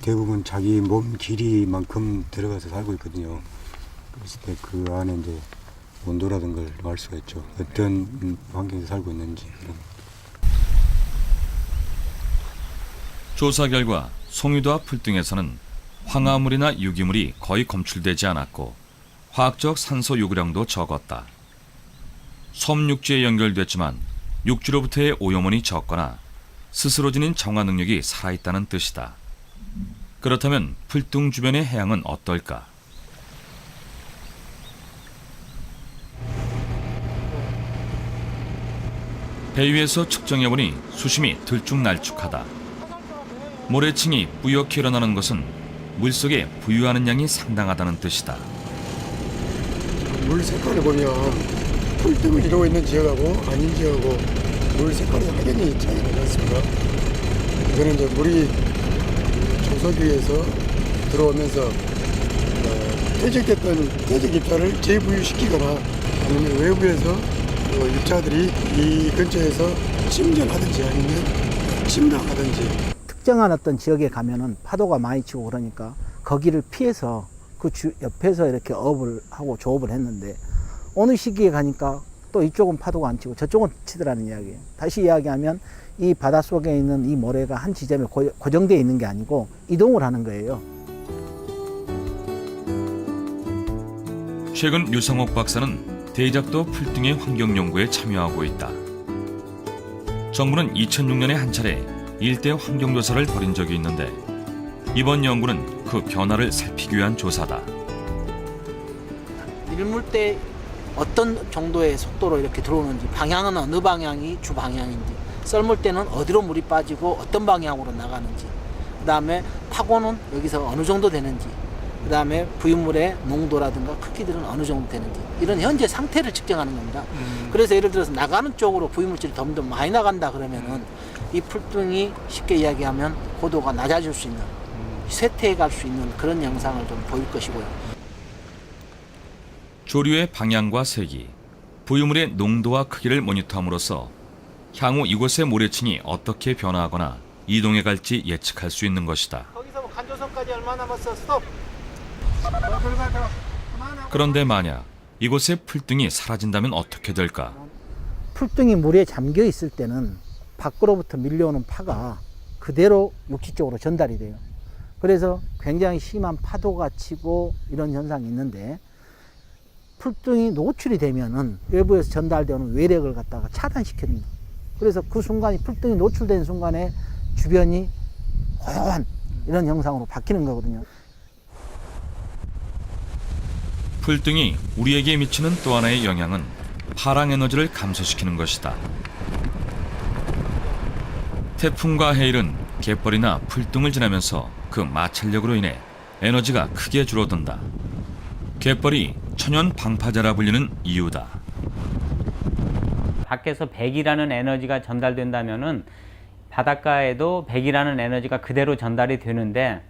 대부분 자기 몸 길이만큼 들어가서 살고 있거든요. 그랬을 때 그 안에 이제 온도라든 걸 알 수가 있죠. 어떤 환경에서 살고 있는지. 조사 결과 송이도와 풀등에서는 황화물이나 유기물이 거의 검출되지 않았고 화학적 산소 요구량도 적었다. 섬 육지에 연결됐지만 육지로부터의 오염원이 적거나 스스로 지닌 정화 능력이 살아있다는 뜻이다. 그렇다면 풀등 주변의 해양은 어떨까? 배 위에서 측정해보니 수심이 들쭉날쭉하다. 모래층이 뿌옇게 일어나는 것은 물속에 부유하는 양이 상당하다는 뜻이다. 물 색깔을 보면 풀등을 이루고 있는 지역하고 아닌 지역하고 물 색깔이 확연히 차이가 나지 않습니까? 이거는 이제 물이 조석위에서 들어오면서 퇴적됐던 퇴적 입자를 재부유시키거나 아니면 외부에서 유자들이 이 근처에서 침전하든지 아니면 침낭하든지. 특정한 어떤 지역에 가면은 파도가 많이 치고 그러니까 거기를 피해서 그 옆에서 이렇게 어업을 하고 조업을 했는데 어느 시기에 가니까 또 이쪽은 파도가 안 치고 저쪽은 치더라는 이야기예요. 다시 이야기하면 이 바닷속에 있는 이 모래가 한 지점에 고정되어 있는 게 아니고 이동을 하는 거예요. 최근 류성옥 박사는 대작도 풀등의 환경 연구에 참여하고 있다. 정부는 2006년에 한 차례 일대 환경조사를 벌인 적이 있는데 이번 연구는 그 변화를 살피기 위한 조사다. 일물 때 어떤 정도의 속도로 이렇게 들어오는지, 방향은 어느 방향이 주 방향인지, 썰물 때는 어디로 물이 빠지고 어떤 방향으로 나가는지, 그 다음에 파고는 여기서 어느 정도 되는지, 그 다음에 부유물의 농도라든가 크기들은 어느 정도 되는지, 이런 현재 상태를 측정하는 겁니다. 그래서 예를 들어서 나가는 쪽으로 부유물질이 더 많이 나간다 그러면은 이 풀등이 쉽게 이야기하면 고도가 낮아질 수 있는, 쇠퇴해 갈 수 있는 그런 영상을 좀 보일 것이고요. 조류의 방향과 색이, 부유물의 농도와 크기를 모니터함으로써 향후 이곳의 모래층이 어떻게 변화하거나 이동해 갈지 예측할 수 있는 것이다. 거기서 간조선까지 얼마 남았어? 스톱! 그런데 만약 이곳의 풀등이 사라진다면 어떻게 될까? 풀등이 물에 잠겨 있을 때는 밖으로부터 밀려오는 파가 그대로 육지 쪽으로 전달이 돼요. 그래서 굉장히 심한 파도가 치고 이런 현상이 있는데 풀등이 노출이 되면은 외부에서 전달되는 외력을 갖다가 차단시킵니다. 그래서 그 순간이 풀등이 노출된 순간에 주변이 고요한 이런 형상으로 바뀌는 거거든요. 풀등이 우리에게 미치는 또 하나의 영향은 파랑 에너지를 감소시키는 것이다. 태풍과 해일은 갯벌이나 풀등을 지나면서 그 마찰력으로 인해 에너지가 크게 줄어든다. 갯벌이 천연 방파제라 불리는 이유다. 밖에서 백이라는 에너지가 전달된다면은 바닷가에도 백이라는 에너지가 그대로 전달이 되는데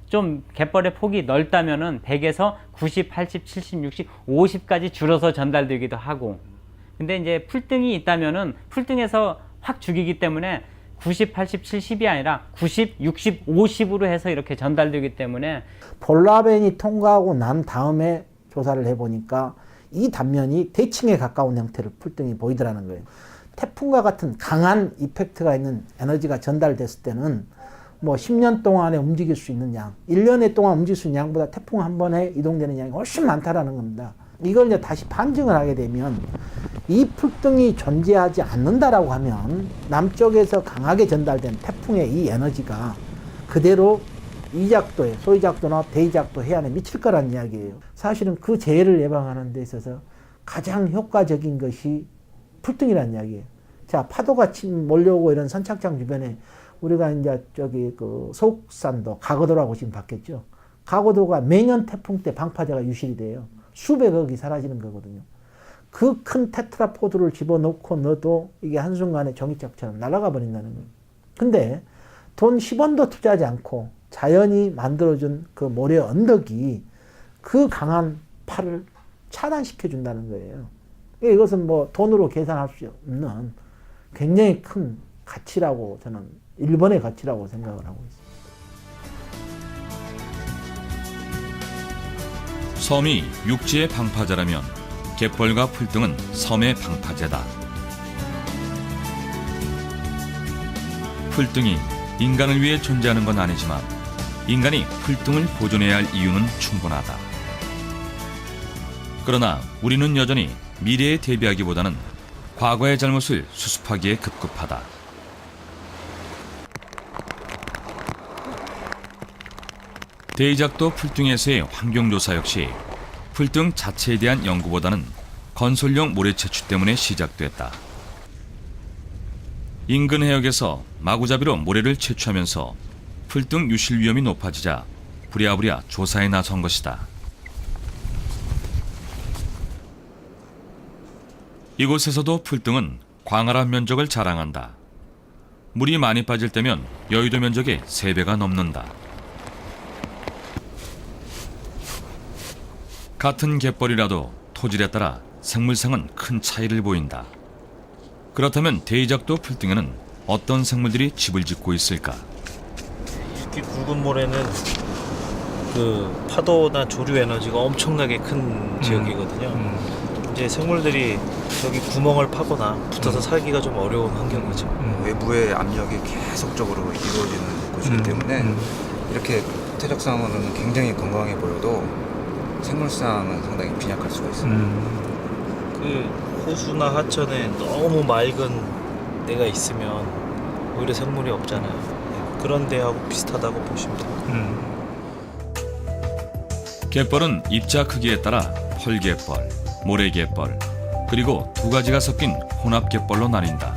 좀 갯벌의 폭이 넓다면은 100에서 90, 80, 70, 60, 50까지 줄어서 전달되기도 하고. 근데 이제 풀등이 있다면은 풀등에서 확 죽이기 때문에 90, 80, 70이 아니라 90, 60, 50으로 해서 이렇게 전달되기 때문에 볼라벤이 통과하고 난 다음에 조사를 해보니까 이 단면이 대칭에 가까운 형태를 풀등이 보이더라는 거예요. 태풍과 같은 강한 이펙트가 있는 에너지가 전달됐을 때는 뭐 10년 동안에 움직일 수 있는 양, 1년에 동안 움직일 수 있는 양보다 태풍 한 번에 이동되는 양이 훨씬 많다라는 겁니다. 이걸 이제 다시 판증을 하게 되면 이 풀등이 존재하지 않는다라고 하면 남쪽에서 강하게 전달된 태풍의 이 에너지가 그대로 이작도에, 소이작도나 대이작도 해안에 미칠 거란 이야기예요. 사실은 그 재해를 예방하는 데 있어서 가장 효과적인 것이 풀등이라는 이야기예요. 자, 파도가 몰려오고 이런 선착장 주변에 우리가 이제 저기 그 서욱산도 가거도라고 지금 봤겠죠. 가거도가 매년 태풍 때 방파제가 유실이 돼요. 수백억이 사라지는 거거든요. 그 큰 테트라포드를 집어넣고 넣어도 이게 한순간에 종이짝처럼 날아가 버린다는 거예요. 근데 돈 10원도 투자하지 않고 자연이 만들어준 그 모래 언덕이 그 강한 파를 차단시켜 준다는 거예요. 이것은 뭐 돈으로 계산할 수 없는 굉장히 큰 가치라고 저는 일본의 가치라고 생각을 하고 있습니다. 섬이 육지의 방파제라면 갯벌과 풀등은 섬의 방파제다. 풀등이 인간을 위해 존재하는 건 아니지만 인간이 풀등을 보존해야 할 이유는 충분하다. 그러나 우리는 여전히 미래에 대비하기보다는 과거의 잘못을 수습하기에 급급하다. 대이작도 풀등에서의 환경조사 역시 풀등 자체에 대한 연구보다는 건설용 모래 채취 때문에 시작됐다. 인근 해역에서 마구잡이로 모래를 채취하면서 풀등 유실 위험이 높아지자 부랴부랴 조사에 나선 것이다. 이곳에서도 풀등은 광활한 면적을 자랑한다. 물이 많이 빠질 때면 여의도 면적의 3배가 넘는다. 같은 갯벌이라도 토질에 따라 생물상은 큰 차이를 보인다. 그렇다면 대이작도 풀등에는 어떤 생물들이 집을 짓고 있을까? 특히 굵은 모래는 그 파도나 조류 에너지가 엄청나게 큰 지역이거든요. 이제 생물들이 여기 구멍을 파거나 붙어서 살기가 좀 어려운 환경이죠. 외부의 압력이 계속적으로 이루어지는 곳이기 때문에 이렇게 퇴적상으로는 굉장히 건강해 보여도 생물상은 상당히 빈약할 수가 있습니다. 그 호수나 하천에 너무 맑은 데가 있으면 오히려 생물이 없잖아요. 그런 데하고 비슷하다고 보시면 돼요. 갯벌은 입자 크기에 따라 펄갯벌, 모래갯벌, 그리고 두 가지가 섞인 혼합갯벌로 나뉜다.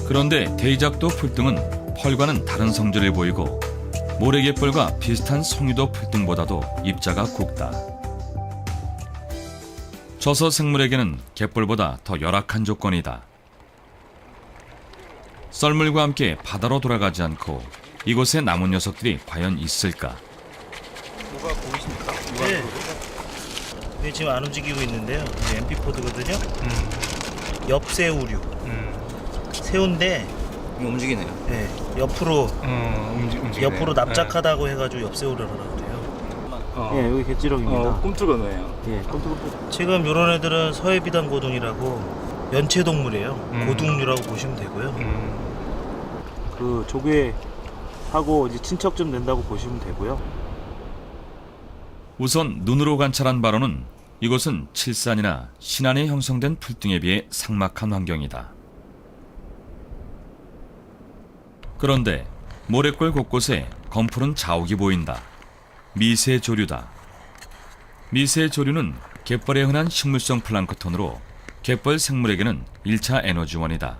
그런데 대이작도 풀등은 펄과는 다른 성질을 보이고 모래갯벌과 비슷한 송이도 풀등보다도 입자가 굵다. 저서 생물에게는 갯벌보다 더 열악한 조건이다. 썰물과 함께 바다로 돌아가지 않고 이곳에 남은 녀석들이 과연 있을까? 뭐가 보이십니까? 네. 네, 지금 안 움직이고 있는데요. 이제 엠피포드거든요. 엽새우류. 새우인데 움직이네요. 네, 옆으로 옆으로 납작하다고 해가지고 엽새우류라고 그래요. 예, 여기 갯지렁입니다. 꿈틀거네요. 예, 지금 이런 애들은 서해비단고둥이라고 연체동물이에요. 고둥류라고 보시면 되고요. 그 조개하고 이제 친척 좀 된다고 보시면 되고요. 우선 눈으로 관찰한 바로는 이곳은 칠산이나 신안에 형성된 풀등에 비해 삭막한 환경이다. 그런데 모래골 곳곳에 검푸른 자욱이 보인다. 미세조류다. 미세조류는 갯벌에 흔한 식물성 플랑크톤으로 갯벌 생물에게는 1차 에너지원이다.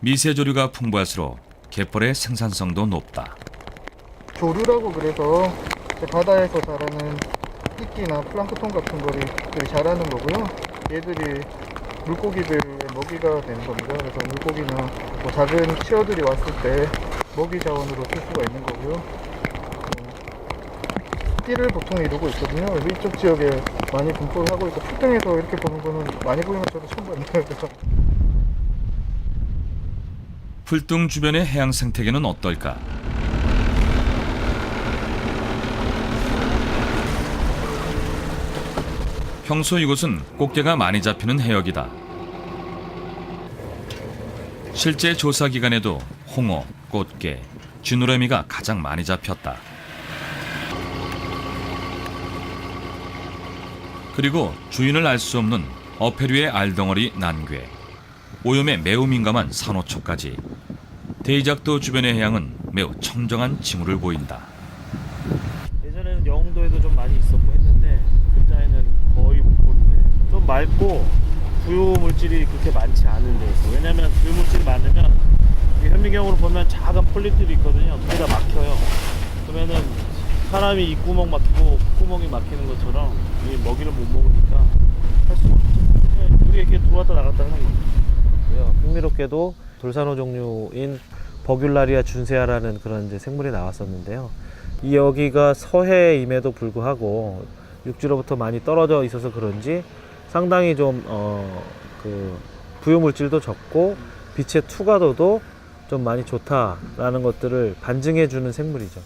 미세조류가 풍부할수록 갯벌의 생산성도 높다. 조류라고 그래서 바다에서 자라는 이끼나 플랑크톤 같은 거를 자라는 거고요. 얘들이 물고기들의 먹이가 되는 겁니다. 그래서 물고기나 뭐 작은 치어들이 왔을 때 먹이 자원으로 쓸 수가 있는 거고요. 띠를 보통 이루고 있거든요. 그래서 이쪽 지역에 많이 분포를 하고 있고 풀등에서 이렇게 보는 거는 많이 보이면 저도 처음 봤네요. 풀등 주변의 해양 생태계는 어떨까? 평소 이곳은 꽃게가 많이 잡히는 해역이다. 실제 조사 기간에도 홍어, 꽃게, 쥐노래미가 가장 많이 잡혔다. 그리고 주인을 알 수 없는 어패류의 알덩어리 난괴, 오염에 매우 민감한 산호초까지 대이작도 주변의 해양은 매우 청정한 징후를 보인다. 예전에는 영흥도에도 좀 많이 있었고 했는데 근자에는 거의 못 보는데 좀 맑고 부유 물질이 그렇게 많지 않은 데서. 왜냐면 부유 물질이 많으면 현미경으로 보면 작은 폴립들이 있거든요. 그게 다 막혀요. 그러면은 사람이 입구멍 막히고 콧구멍이 막히는 것처럼 이 먹이를 못 먹으니까 할 수가 없죠. 그게 이렇게 들어왔다 나갔다 하는 거예요. 흥미롭게도 돌산호 종류인 버귤라리아 준세아라는 그런 이제 생물이 나왔었는데요. 이 여기가 서해임에도 불구하고 육지로부터 많이 떨어져 있어서 그런지 상당히 좀 그 부유 물질도 적고 빛의 투과도도 좀 많이 좋다라는 것들을 반증해 주는 생물이죠.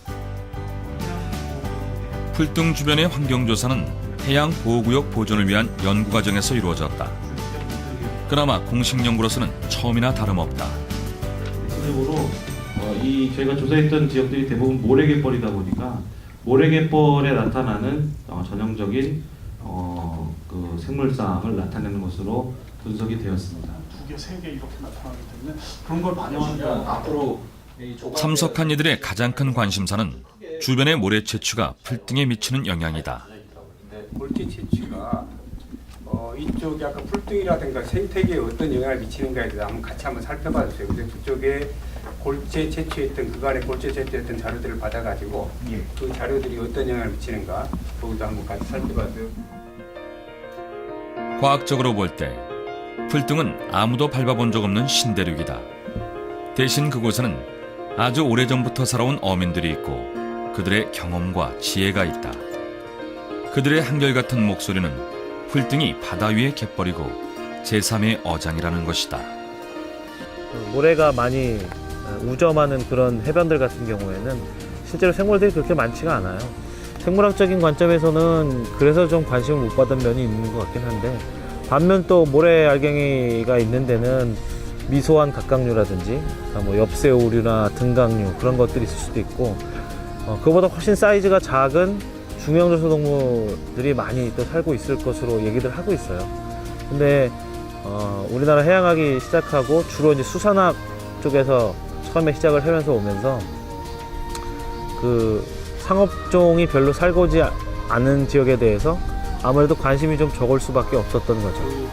풀등 주변의 환경조사는 해양 보호구역 보존을 위한 연구 과정에서 이루어졌다. 그나마 공식 연구로서는 처음이나 다름없다. 대체적으로 이 저희가 조사했던 지역들이 대부분 모래갯벌이다 보니까 모래갯벌에 나타나는 전형적인 그 생물상을 나타내는 것으로 분석이 되었습니다. 2개, 3개 이렇게 나타나기 때문에 그런 걸 반영하니까 앞으로 참석한 이들의 가장 큰 관심사는 주변의 모래 채취가 풀등에 미치는 영향이다. 골재 채취가 이쪽이 아까 풀등이라든가 생태계에 어떤 영향을 미치는가에 대해서 같이 한번 살펴봐 주세요. 그래서 그쪽에 골재 채취했던 그간의 골재 채취했던 자료들을 받아가지고 그 자료들이 어떤 영향을 미치는가 거기도 한번 같이 살펴봐줘요. 과학적으로 볼 때 풀등은 아무도 밟아본 적 없는 신대륙이다. 대신 그곳에는 아주 오래전부터 살아온 어민들이 있고 그들의 경험과 지혜가 있다. 그들의 한결같은 목소리는 풀등이 바다 위의 갯벌이고 제3의 어장이라는 것이다. 모래가 많이 우점하는 그런 해변들 같은 경우에는 실제로 생물들이 그렇게 많지가 않아요. 생물학적인 관점에서는 그래서 좀 관심을 못 받은 면이 있는 것 같긴 한데, 반면 또 모래 알갱이가 있는 데는 미소한 갑각류라든지 뭐 엽새오류나 등각류 그런 것들이 있을 수도 있고, 그거보다 훨씬 사이즈가 작은 중형조소 동물들이 많이 또 살고 있을 것으로 얘기들 하고 있어요. 근데 우리나라 해양학이 시작하고 주로 이제 수산학 쪽에서 처음에 시작을 하면서 오면서 그 상업종이 별로 살고지 않은 지역에 대해서 아무래도 관심이 좀 적을 수밖에 없었던 거죠.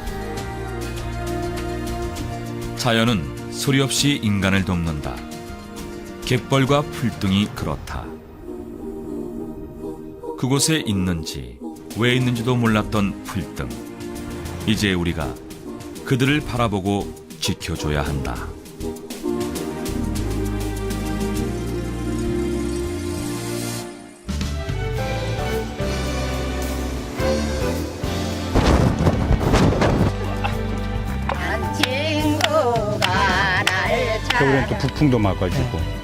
자연은 소리 없이 인간을 돕는다. 갯벌과 풀등이 그렇다. 그곳에 있는지 왜 있는지도 몰랐던 풀등. 이제 우리가 그들을 바라보고 지켜줘야 한다. 겨울엔 또 북풍도 막아주고.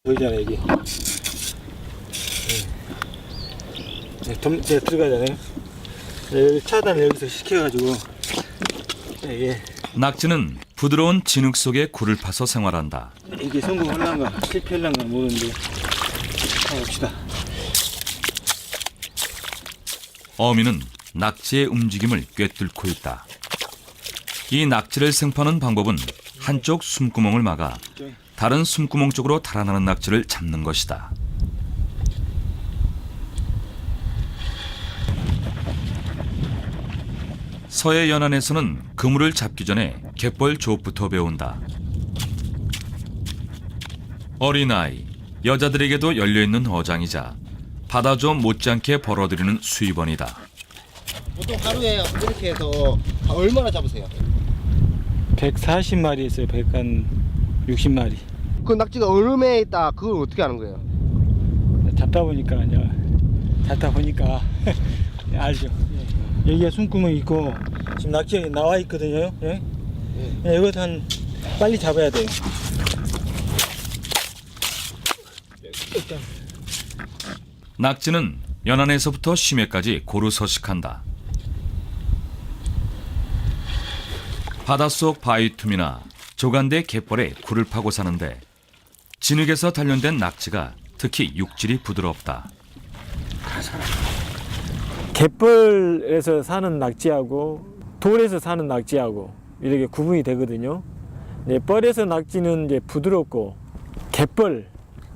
여기잖아 여기. 제가 들어가잖아요. 여기 차단을 여기서 시켜가지고 이게 낙지는 부드러운 진흙 속에 굴을 파서 생활한다. 이게 성공할란가 실패할란가 모르는데 해봅시다. 어미는 낙지의 움직임을 꿰뚫고 있다. 이 낙지를 생파하는 방법은 한쪽 숨구멍을 막아 다른 숨구멍 쪽으로 달아나는 낙지를 잡는 것이다. 서해 연안에서는 그물을 잡기 전에 갯벌 조업부터 배운다. 어린아이, 여자들에게도 열려있는 어장이자 바다 조업 못지않게 벌어들이는 수입원이다. 보통 하루에 이렇게 해서 얼마나 잡으세요? 140마리 있어요. 160마리. 그 낙지가 얼음에 있다. 그걸 어떻게 하는 거예요? 잡다 보니까 알죠. 여기가 숨구멍이 있고 지금 낙지가 나와 있거든요. 예? 이것도 빨리 잡아야 돼요. 낙지는 연안에서부터 심해까지 고루 서식한다. 바닷속 바위툼이나 조간대 갯벌에 굴을 파고 사는데 진흙에서 단련된 낙지가 특히 육질이 부드럽다. 갯벌에서 사는 낙지하고 돌에서 사는 낙지하고 이렇게 구분이 되거든요. 뻘에서 낙지는 이제 부드럽고 갯벌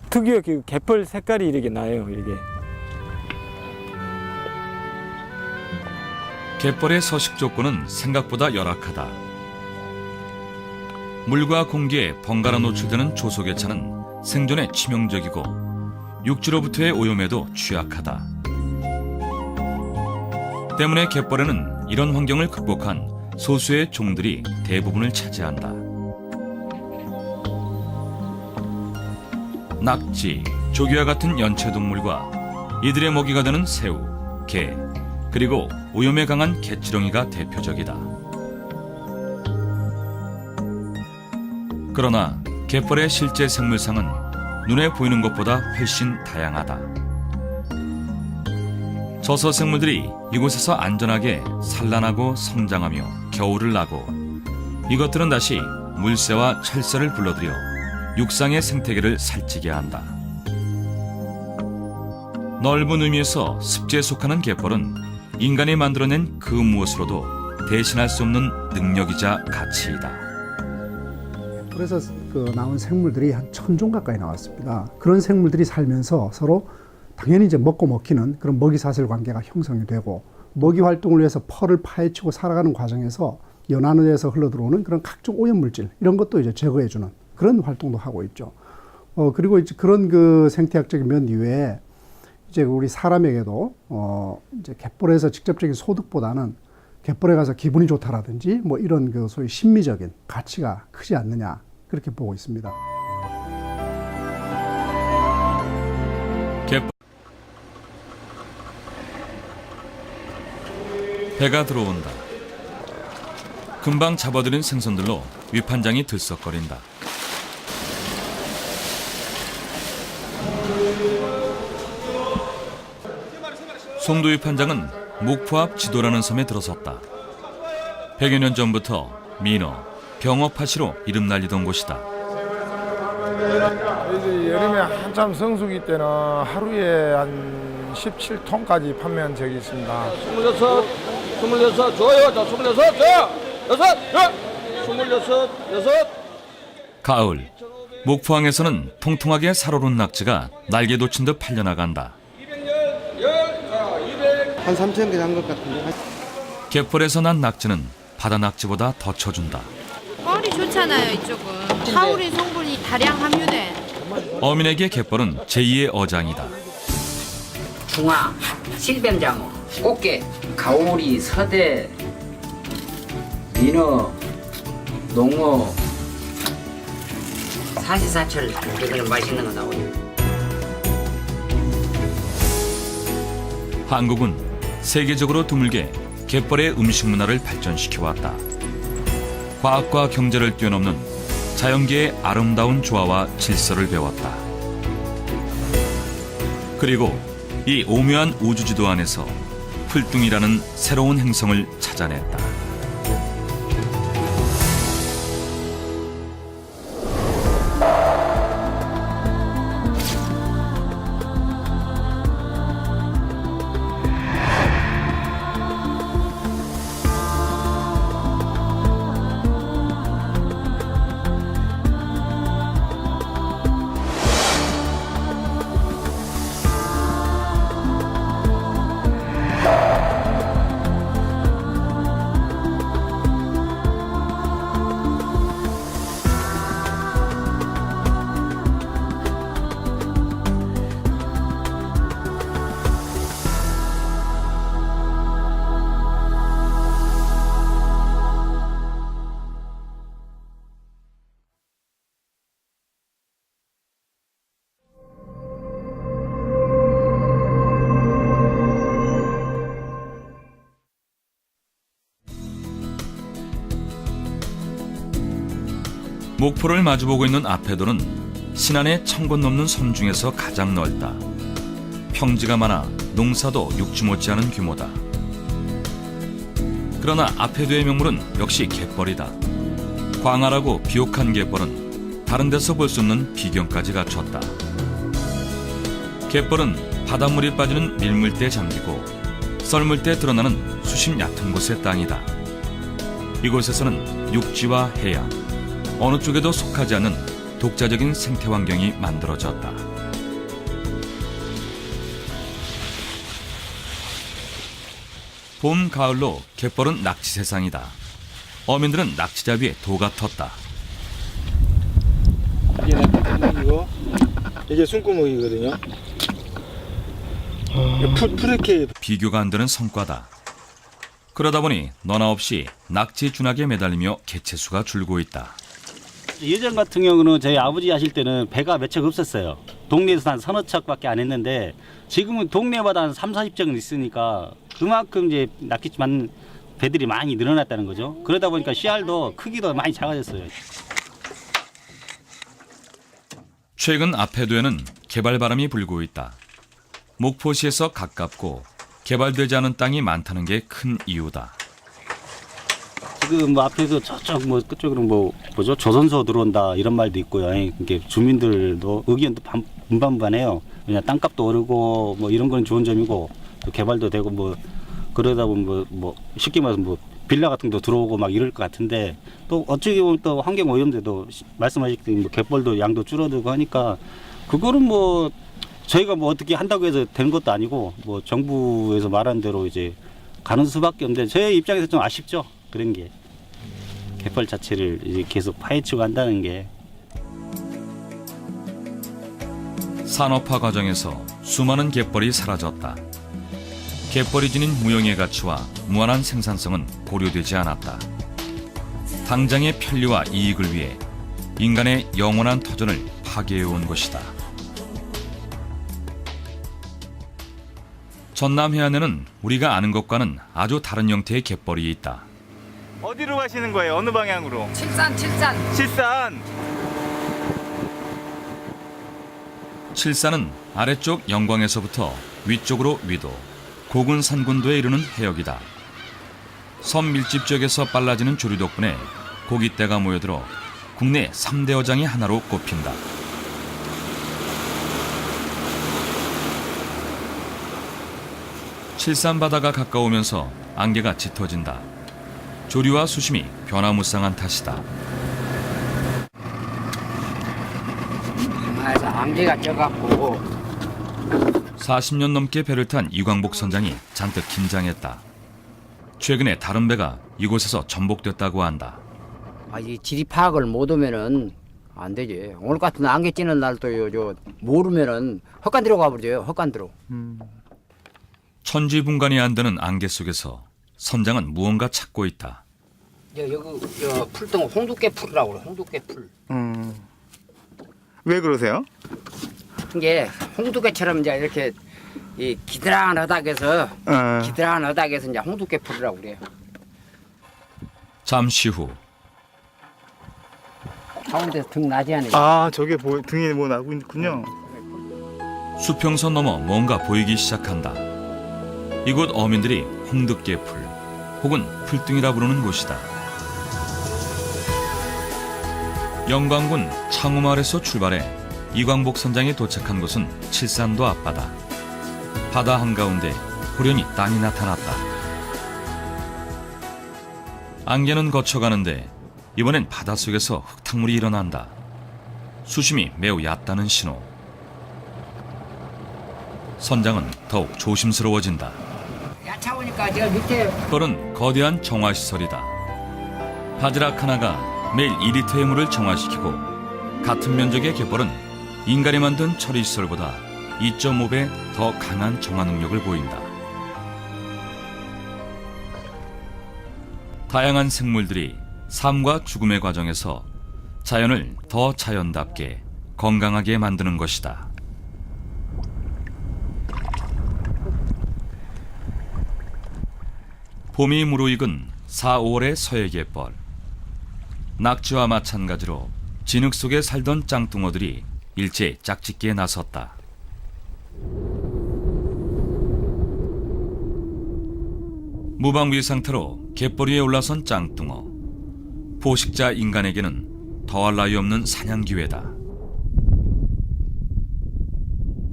특유의 그 갯벌 색깔이 이렇게 나요. 이게. 갯벌의 서식 조건은 생각보다 열악하다. 물과 공기에 번갈아 노출되는 조소개차는 생존에 치명적이고 육지로부터의 오염에도 취약하다. 때문에 갯벌에는 이런 환경을 극복한 소수의 종들이 대부분을 차지한다. 낙지, 조개와 같은 연체동물과 이들의 먹이가 되는 새우, 게, 그리고 오염에 강한 갯지렁이가 대표적이다. 그러나 갯벌의 실제 생물상은 눈에 보이는 것보다 훨씬 다양하다. 저서 생물들이 이곳에서 안전하게 산란하고 성장하며 겨울을 나고, 이것들은 다시 물새와 철새를 불러들여 육상의 생태계를 살찌게 한다. 넓은 의미에서 습지에 속하는 갯벌은 인간이 만들어낸 그 무엇으로도 대신할 수 없는 능력이자 가치이다. 그래서 그 나온 생물들이 한 1000종 가까이 나왔습니다. 그런 생물들이 살면서 서로 당연히 이제 먹고 먹히는 그런 먹이사슬 관계가 형성이 되고, 먹이 활동을 위해서 펄을 파헤치고 살아가는 과정에서 연안에서 흘러들어오는 그런 각종 오염물질 이런 것도 이제 제거해주는 그런 활동도 하고 있죠. 그리고 이제 그런 그 생태학적인 면 이외에 이제 우리 사람에게도 이제 갯벌에서 직접적인 소득보다는 갯벌에 가서 기분이 좋다라든지 뭐 이런 그 소위 심미적인 가치가 크지 않느냐, 그렇게 보고 있습니다. 배가 들어온다. 금방 잡아들인 생선들로 위판장이 들썩거린다. 송도 위판장은 목포 앞 지도라는 섬에 들어섰다. 100여 년 전부터 민어, 병어 파시로 이름 날리던 곳이다. 이제 여름에 한참 성수기 때는 하루에 한 17톤까지 판매한 적이 있습니다. 26, 좋아요. 자, 26, 자, 6. 가을, 목포항에서는 통통하게 살아오른 낙지가 날개 돋친 듯 팔려나간다. 한 3,000개 난 것 같은데. 갯벌에서 난 낙지는 바다 낙지보다 더 쳐준다. 뻘이 좋잖아요, 이쪽은. 타우린 성분이 다량 함유돼. 어민에게 갯벌은 제2의 어장이다. 중화, 실뱀장어, 꽃게, 가오리, 서대, 민어, 농어, 사시사철, 이거는 맛있는 거 나오죠. 한국은 세계적으로 드물게 갯벌의 음식 문화를 발전시켜왔다. 과학과 경제를 뛰어넘는 자연계의 아름다운 조화와 질서를 배웠다. 그리고 이 오묘한 우주지도 안에서 풀뚱이라는 새로운 행성을 찾아냈다. 목포를 마주보고 있는 앞해도는 신안의 1000곳 넘는 섬 중에서 가장 넓다. 평지가 많아 농사도 육지 못지않은 규모다. 그러나 앞해도의 명물은 역시 갯벌이다. 광활하고 비옥한 갯벌은 다른 데서 볼 수 없는 비경까지 갖췄다. 갯벌은 바닷물이 빠지는 밀물대에 잠기고 썰물대에 드러나는 수심 얕은 곳의 땅이다. 이곳에서는 육지와 해양, 어느 쪽에도 속하지 않는 독자적인 생태 환경이 만들어졌다. 봄, 가을로 갯벌은 낙지 세상이다. 어민들은 낙지잡이에 도가 텄다. 이게 낙지구멍이고 이게 숨구멍이거든요. 푸르케 비교가 안 되는 성과다. 그러다 보니 너나 없이 낙지 준하게 매달리며 개체수가 줄고 있다. 예전 같은 경우는 저희 아버지 하실 때는 배가 몇 척 없었어요. 동네에서 한 서너 척밖에 안 했는데 지금은 동네마다 한 3, 40척은 있으니까 그만큼 이제 낚시만 배들이 많이 늘어났다는 거죠. 그러다 보니까 씨알도 크기도 많이 작아졌어요. 최근 아패도에는 개발 바람이 불고 있다. 목포시에서 가깝고 개발되지 않은 땅이 많다는 게 큰 이유다. 지금 뭐 앞에서 저쪽 뭐 그쪽으로 뭐죠 조선소 들어온다 이런 말도 있고요. 이게 주민들도 의견도 분반해요. 그냥 땅값도 오르고 뭐 이런 건 좋은 점이고 또 개발도 되고 뭐 그러다 보면 뭐 쉽게 말해서 뭐 빌라 같은 거 들어오고 막 이럴 것 같은데 또 어떻게 보면 또 환경 오염돼도 말씀하셨듯이 뭐 갯벌도 양도 줄어들고 하니까 그거는 뭐 저희가 뭐 어떻게 한다고 해서 되는 것도 아니고 뭐 정부에서 말한 대로 이제 가는 수밖에 없는데 저희 입장에서 좀 아쉽죠. 그런 게 갯벌 자체를 이제 계속 파헤치고 한다는 게. 산업화 과정에서 수많은 갯벌이 사라졌다. 갯벌이 지닌 무형의 가치와 무한한 생산성은 고려되지 않았다. 당장의 편리와 이익을 위해 인간의 영원한 터전을 파괴해온 것이다. 전남 해안에는 우리가 아는 것과는 아주 다른 형태의 갯벌이 있다. 어디로 가시는 거예요? 어느 방향으로? 칠산. 칠산. 칠산은 아래쪽 영광에서부터 위쪽으로 위도, 고군 산군도에 이르는 해역이다. 섬 밀집 지역에서 빨라지는 조류 덕분에 고깃대가 모여들어 국내 3대 어장의 하나로 꼽힌다. 칠산 바다가 가까우면서 안개가 짙어진다. 조류와 수심이 변화무쌍한 탓이다. 강화에서 안개가 껴갖고 40년 넘게 배를 탄 이광복 선장이 잔뜩 긴장했다. 최근에 다른 배가 이곳에서 전복됐다고 한다. 이 지리 파악을 못 하면은 안 되지. 오늘 같은 안개 찌는 날도 저 모르면은 헛간대로 가버려요. 헛간대로. 천지분간이 안 되는 안개 속에서 선장은 무언가 찾고 있다. 여기 풀동 홍두깨 풀이라고 그래. 홍두깨 풀. 왜 그러세요? 이게 홍두깨처럼 이제 이렇게 이 기드랑한 어닥에서 이제 홍두깨 풀이라고 그래요. 잠시 후 가운데서 등 나지 않아요. 아, 저게 등에 뭐 나고 있군요. 수평선 넘어 뭔가 보이기 시작한다. 이곳 어민들이 홍두깨풀 혹은 풀등이라 부르는 곳이다. 영광군 창우마을에서 출발해 이광복 선장이 도착한 곳은 칠산도 앞바다. 바다 한가운데 호련히 땅이 나타났다. 안개는 거쳐가는데 이번엔 바닷속에서 흙탕물이 일어난다. 수심이 매우 얕다는 신호. 선장은 더욱 조심스러워진다. 야차오니까 제가 밑에 뻘은 거대한 정화시설이다. 바지락 하나가 매일 2리터의 물을 정화시키고 같은 면적의 갯벌은 인간이 만든 처리시설보다 2.5배 더 강한 정화 능력을 보인다. 다양한 생물들이 삶과 죽음의 과정에서 자연을 더 자연답게 건강하게 만드는 것이다. 봄이 무르익은 4, 5월의 서해갯벌. 낙지와 마찬가지로 진흙 속에 살던 짱뚱어들이 일제 짝짓기에 나섰다. 무방비 상태로 갯벌 위에 올라선 짱뚱어. 포식자 인간에게는 더할 나위 없는 사냥 기회다.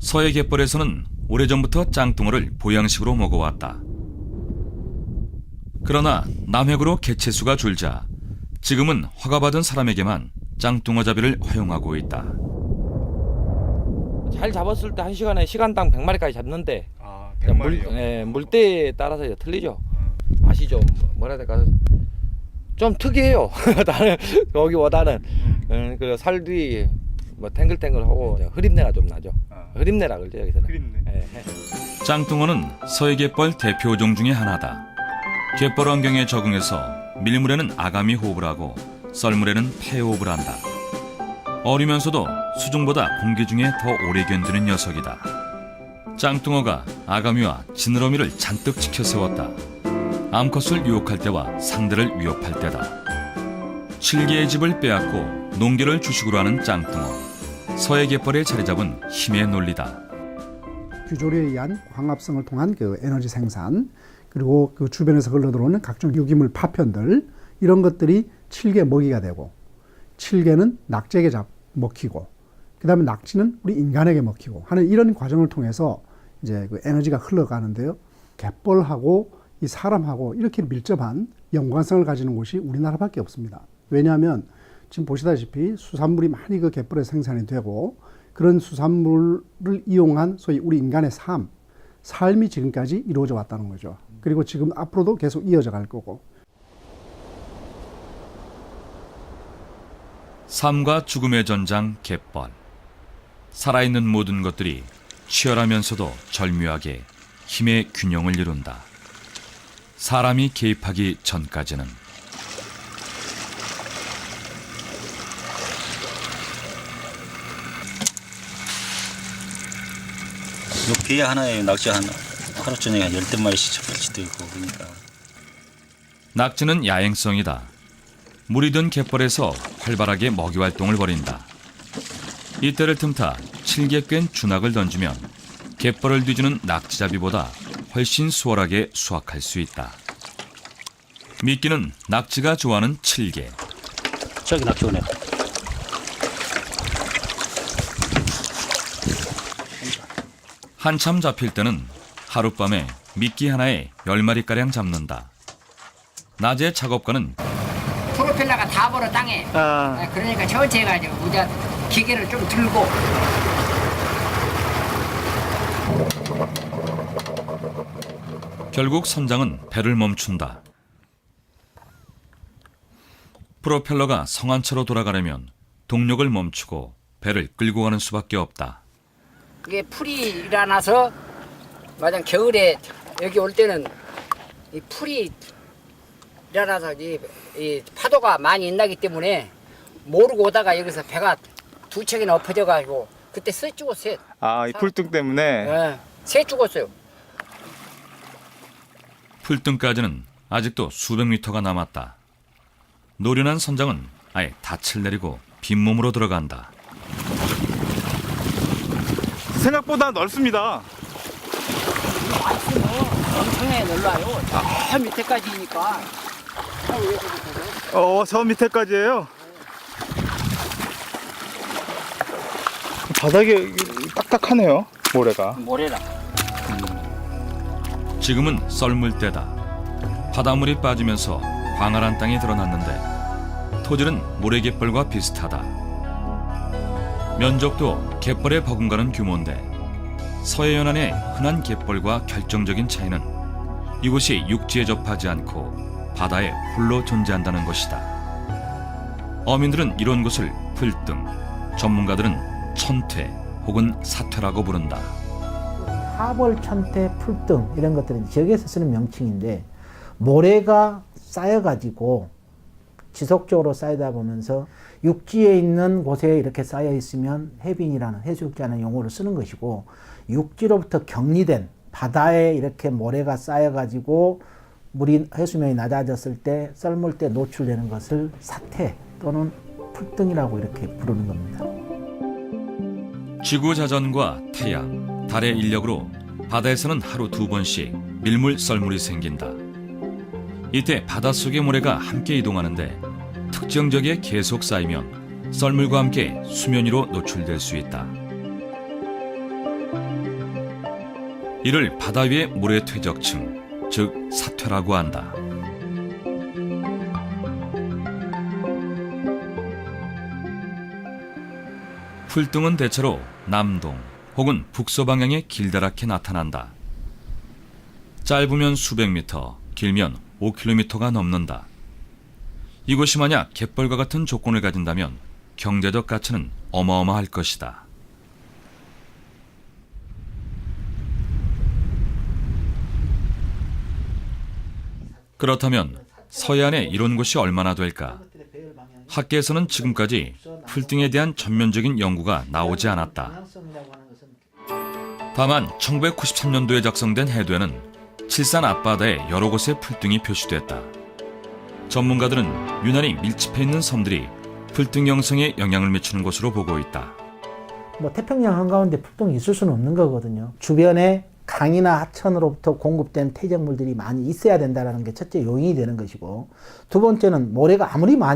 서해갯벌에서는 오래전부터 짱뚱어를 보양식으로 먹어왔다. 그러나 남획으로 개체수가 줄자 지금은 허가받은 사람에게만 짱뚱어 잡이를 허용하고 있다. 잘 잡았을 때 1시간에 시간당 100마리까지 잡는데 100마리요? 물때에 따라서 틀리죠. 맛이 좀 뭐라 해야 될까 좀 특이해요. 나는 거기보다는 그 살들이 뭐 탱글탱글하고 흐림내가 좀 나죠. 흐림내라 그러죠 여기서는. 흐림내. 짱뚱어는 서해갯벌 대표종 중의 하나다. 갯벌 환경에 적응해서 밀물에는 아가미 호흡을 하고 썰물에는 폐호흡을 한다. 어리면서도 수중보다 공기 중에 더 오래 견디는 녀석이다. 짱뚱어가 아가미와 지느러미를 잔뜩 지켜 세웠다. 암컷을 유혹할 때와 상대를 위협할 때다. 칠개의 집을 빼앗고 농기를 주식으로 하는 짱뚱어. 서해 갯벌에 자리 잡은 힘의 논리다. 규조리에 의한 광합성을 통한 그 에너지 생산, 그리고 그 주변에서 흘러들어오는 각종 유기물 파편들, 이런 것들이 칠개 먹이가 되고, 칠개는 낙지에게 먹히고, 그 다음에 낙지는 우리 인간에게 먹히고 하는 이런 과정을 통해서 이제 그 에너지가 흘러가는데요. 갯벌하고 이 사람하고 이렇게 밀접한 연관성을 가지는 곳이 우리나라밖에 없습니다. 왜냐하면 지금 보시다시피 수산물이 많이 그 갯벌에 생산이 되고, 그런 수산물을 이용한 소위 우리 인간의 삶이 지금까지 이루어져 왔다는 거죠. 그리고 지금 앞으로도 계속 이어져 갈 거고. 삶과 죽음의 전장 갯벌. 살아있는 모든 것들이 치열하면서도 절묘하게 힘의 균형을 이룬다. 사람이 개입하기 전까지는. 배 하나에 낚시 하루 저녁에 한 10마리씩 잡힐 수도 있고 그러니까. 낙지는 야행성이다. 물이 든 갯벌에서 활발하게 먹이 활동을 벌인다. 이때를 틈타 칠개 꿰인 준학을 던지면 갯벌을 뒤주는 낙지잡이보다 훨씬 수월하게 수확할 수 있다. 미끼는 낙지가 좋아하는 칠개. 저기 낙지 오네. 한참 잡힐 때는 하룻밤에 미끼 하나에 10마리가량 잡는다. 낮에 작업가는 프로펠러가 다 벌어 땅에. 그러니까 천천히 해가지고 우리가 기계를 좀 들고. 결국 선장은 배를 멈춘다. 프로펠러가 성안차로 돌아가려면 동력을 멈추고 배를 끌고 가는 수밖에 없다. 이게 풀이 일어나서 마냥 겨울에 여기 올 때는 이 풀이 일어나서 이 파도가 많이 일나기 때문에 모르고 오다가 여기서 배가 두 척이나 엎어져가지고 그때 새 죽었어요. 아, 이 풀뚱 때문에? 네, 새 죽었어요. 풀등까지는 아직도 수백 미터가 남았다. 노련한 선장은 아예 닻을 내리고 빈몸으로 들어간다. 생각보다 넓습니다. 엄청나게 놀라요. 저 밑에까지니까. 저 밑에까지예요? 바닥이 딱딱하네요, 모래가. 모래라. 지금은 썰물 때다. 바닷물이 빠지면서 광활한 땅이 드러났는데 토질은 모래갯벌과 비슷하다. 면적도 갯벌에 버금가는 규모인데 서해 연안의 흔한 갯벌과 결정적인 차이는 이곳이 육지에 접하지 않고 바다에 홀로 존재한다는 것이다. 어민들은 이런 곳을 풀등, 전문가들은 천퇴 혹은 사퇴라고 부른다. 하벌, 천퇴, 풀등 이런 것들은 지역에서 쓰는 명칭인데 모래가 쌓여가지고 지속적으로 쌓이다 보면서 육지에 있는 곳에 이렇게 쌓여 있으면 해빙이라는 해수욕자는 용어를 쓰는 것이고, 육지로부터 격리된 바다에 이렇게 모래가 쌓여가지고 물이 해수면이 낮아졌을 때 썰물 때 노출되는 것을 사태 또는 풀등이라고 이렇게 부르는 겁니다. 지구 자전과 태양, 달의 인력으로 바다에서는 하루 2번씩 밀물 썰물이 생긴다. 이때 바닷속의 모래가 함께 이동하는데 특정적에 계속 쌓이면 썰물과 함께 수면 위로 노출될 수 있다. 이를 바다 위의 모래 퇴적층, 즉 사퇴라고 한다. 풀등은 대체로 남동 혹은 북서 방향에 길다랗게 나타난다. 짧으면 수백 미터, 길면 5km가 넘는다. 이곳이 만약 갯벌과 같은 조건을 가진다면 경제적 가치는 어마어마할 것이다. 그렇다면 서해안에 이런 곳이 얼마나 될까? 학계에서는 지금까지 풀등에 대한 전면적인 연구가 나오지 않았다. 다만 1993년도에 작성된 해도에는 칠산 앞바다의 여러 곳에 풀등이 표시됐다. 전문가들은 유난히 밀집해 있는 섬들이 풀등 형성에 영향을 미치는 것으로 보고 있다. 뭐 태평양 한가운데 풀등이 있을 수는 없는 거거든요. 주변에 강이나 하천으로부터 공급된 퇴적물들이 많이 있어야 된다는 게 첫째 요인이 되는 것이고, 두 번째는 모래가 아무리 많이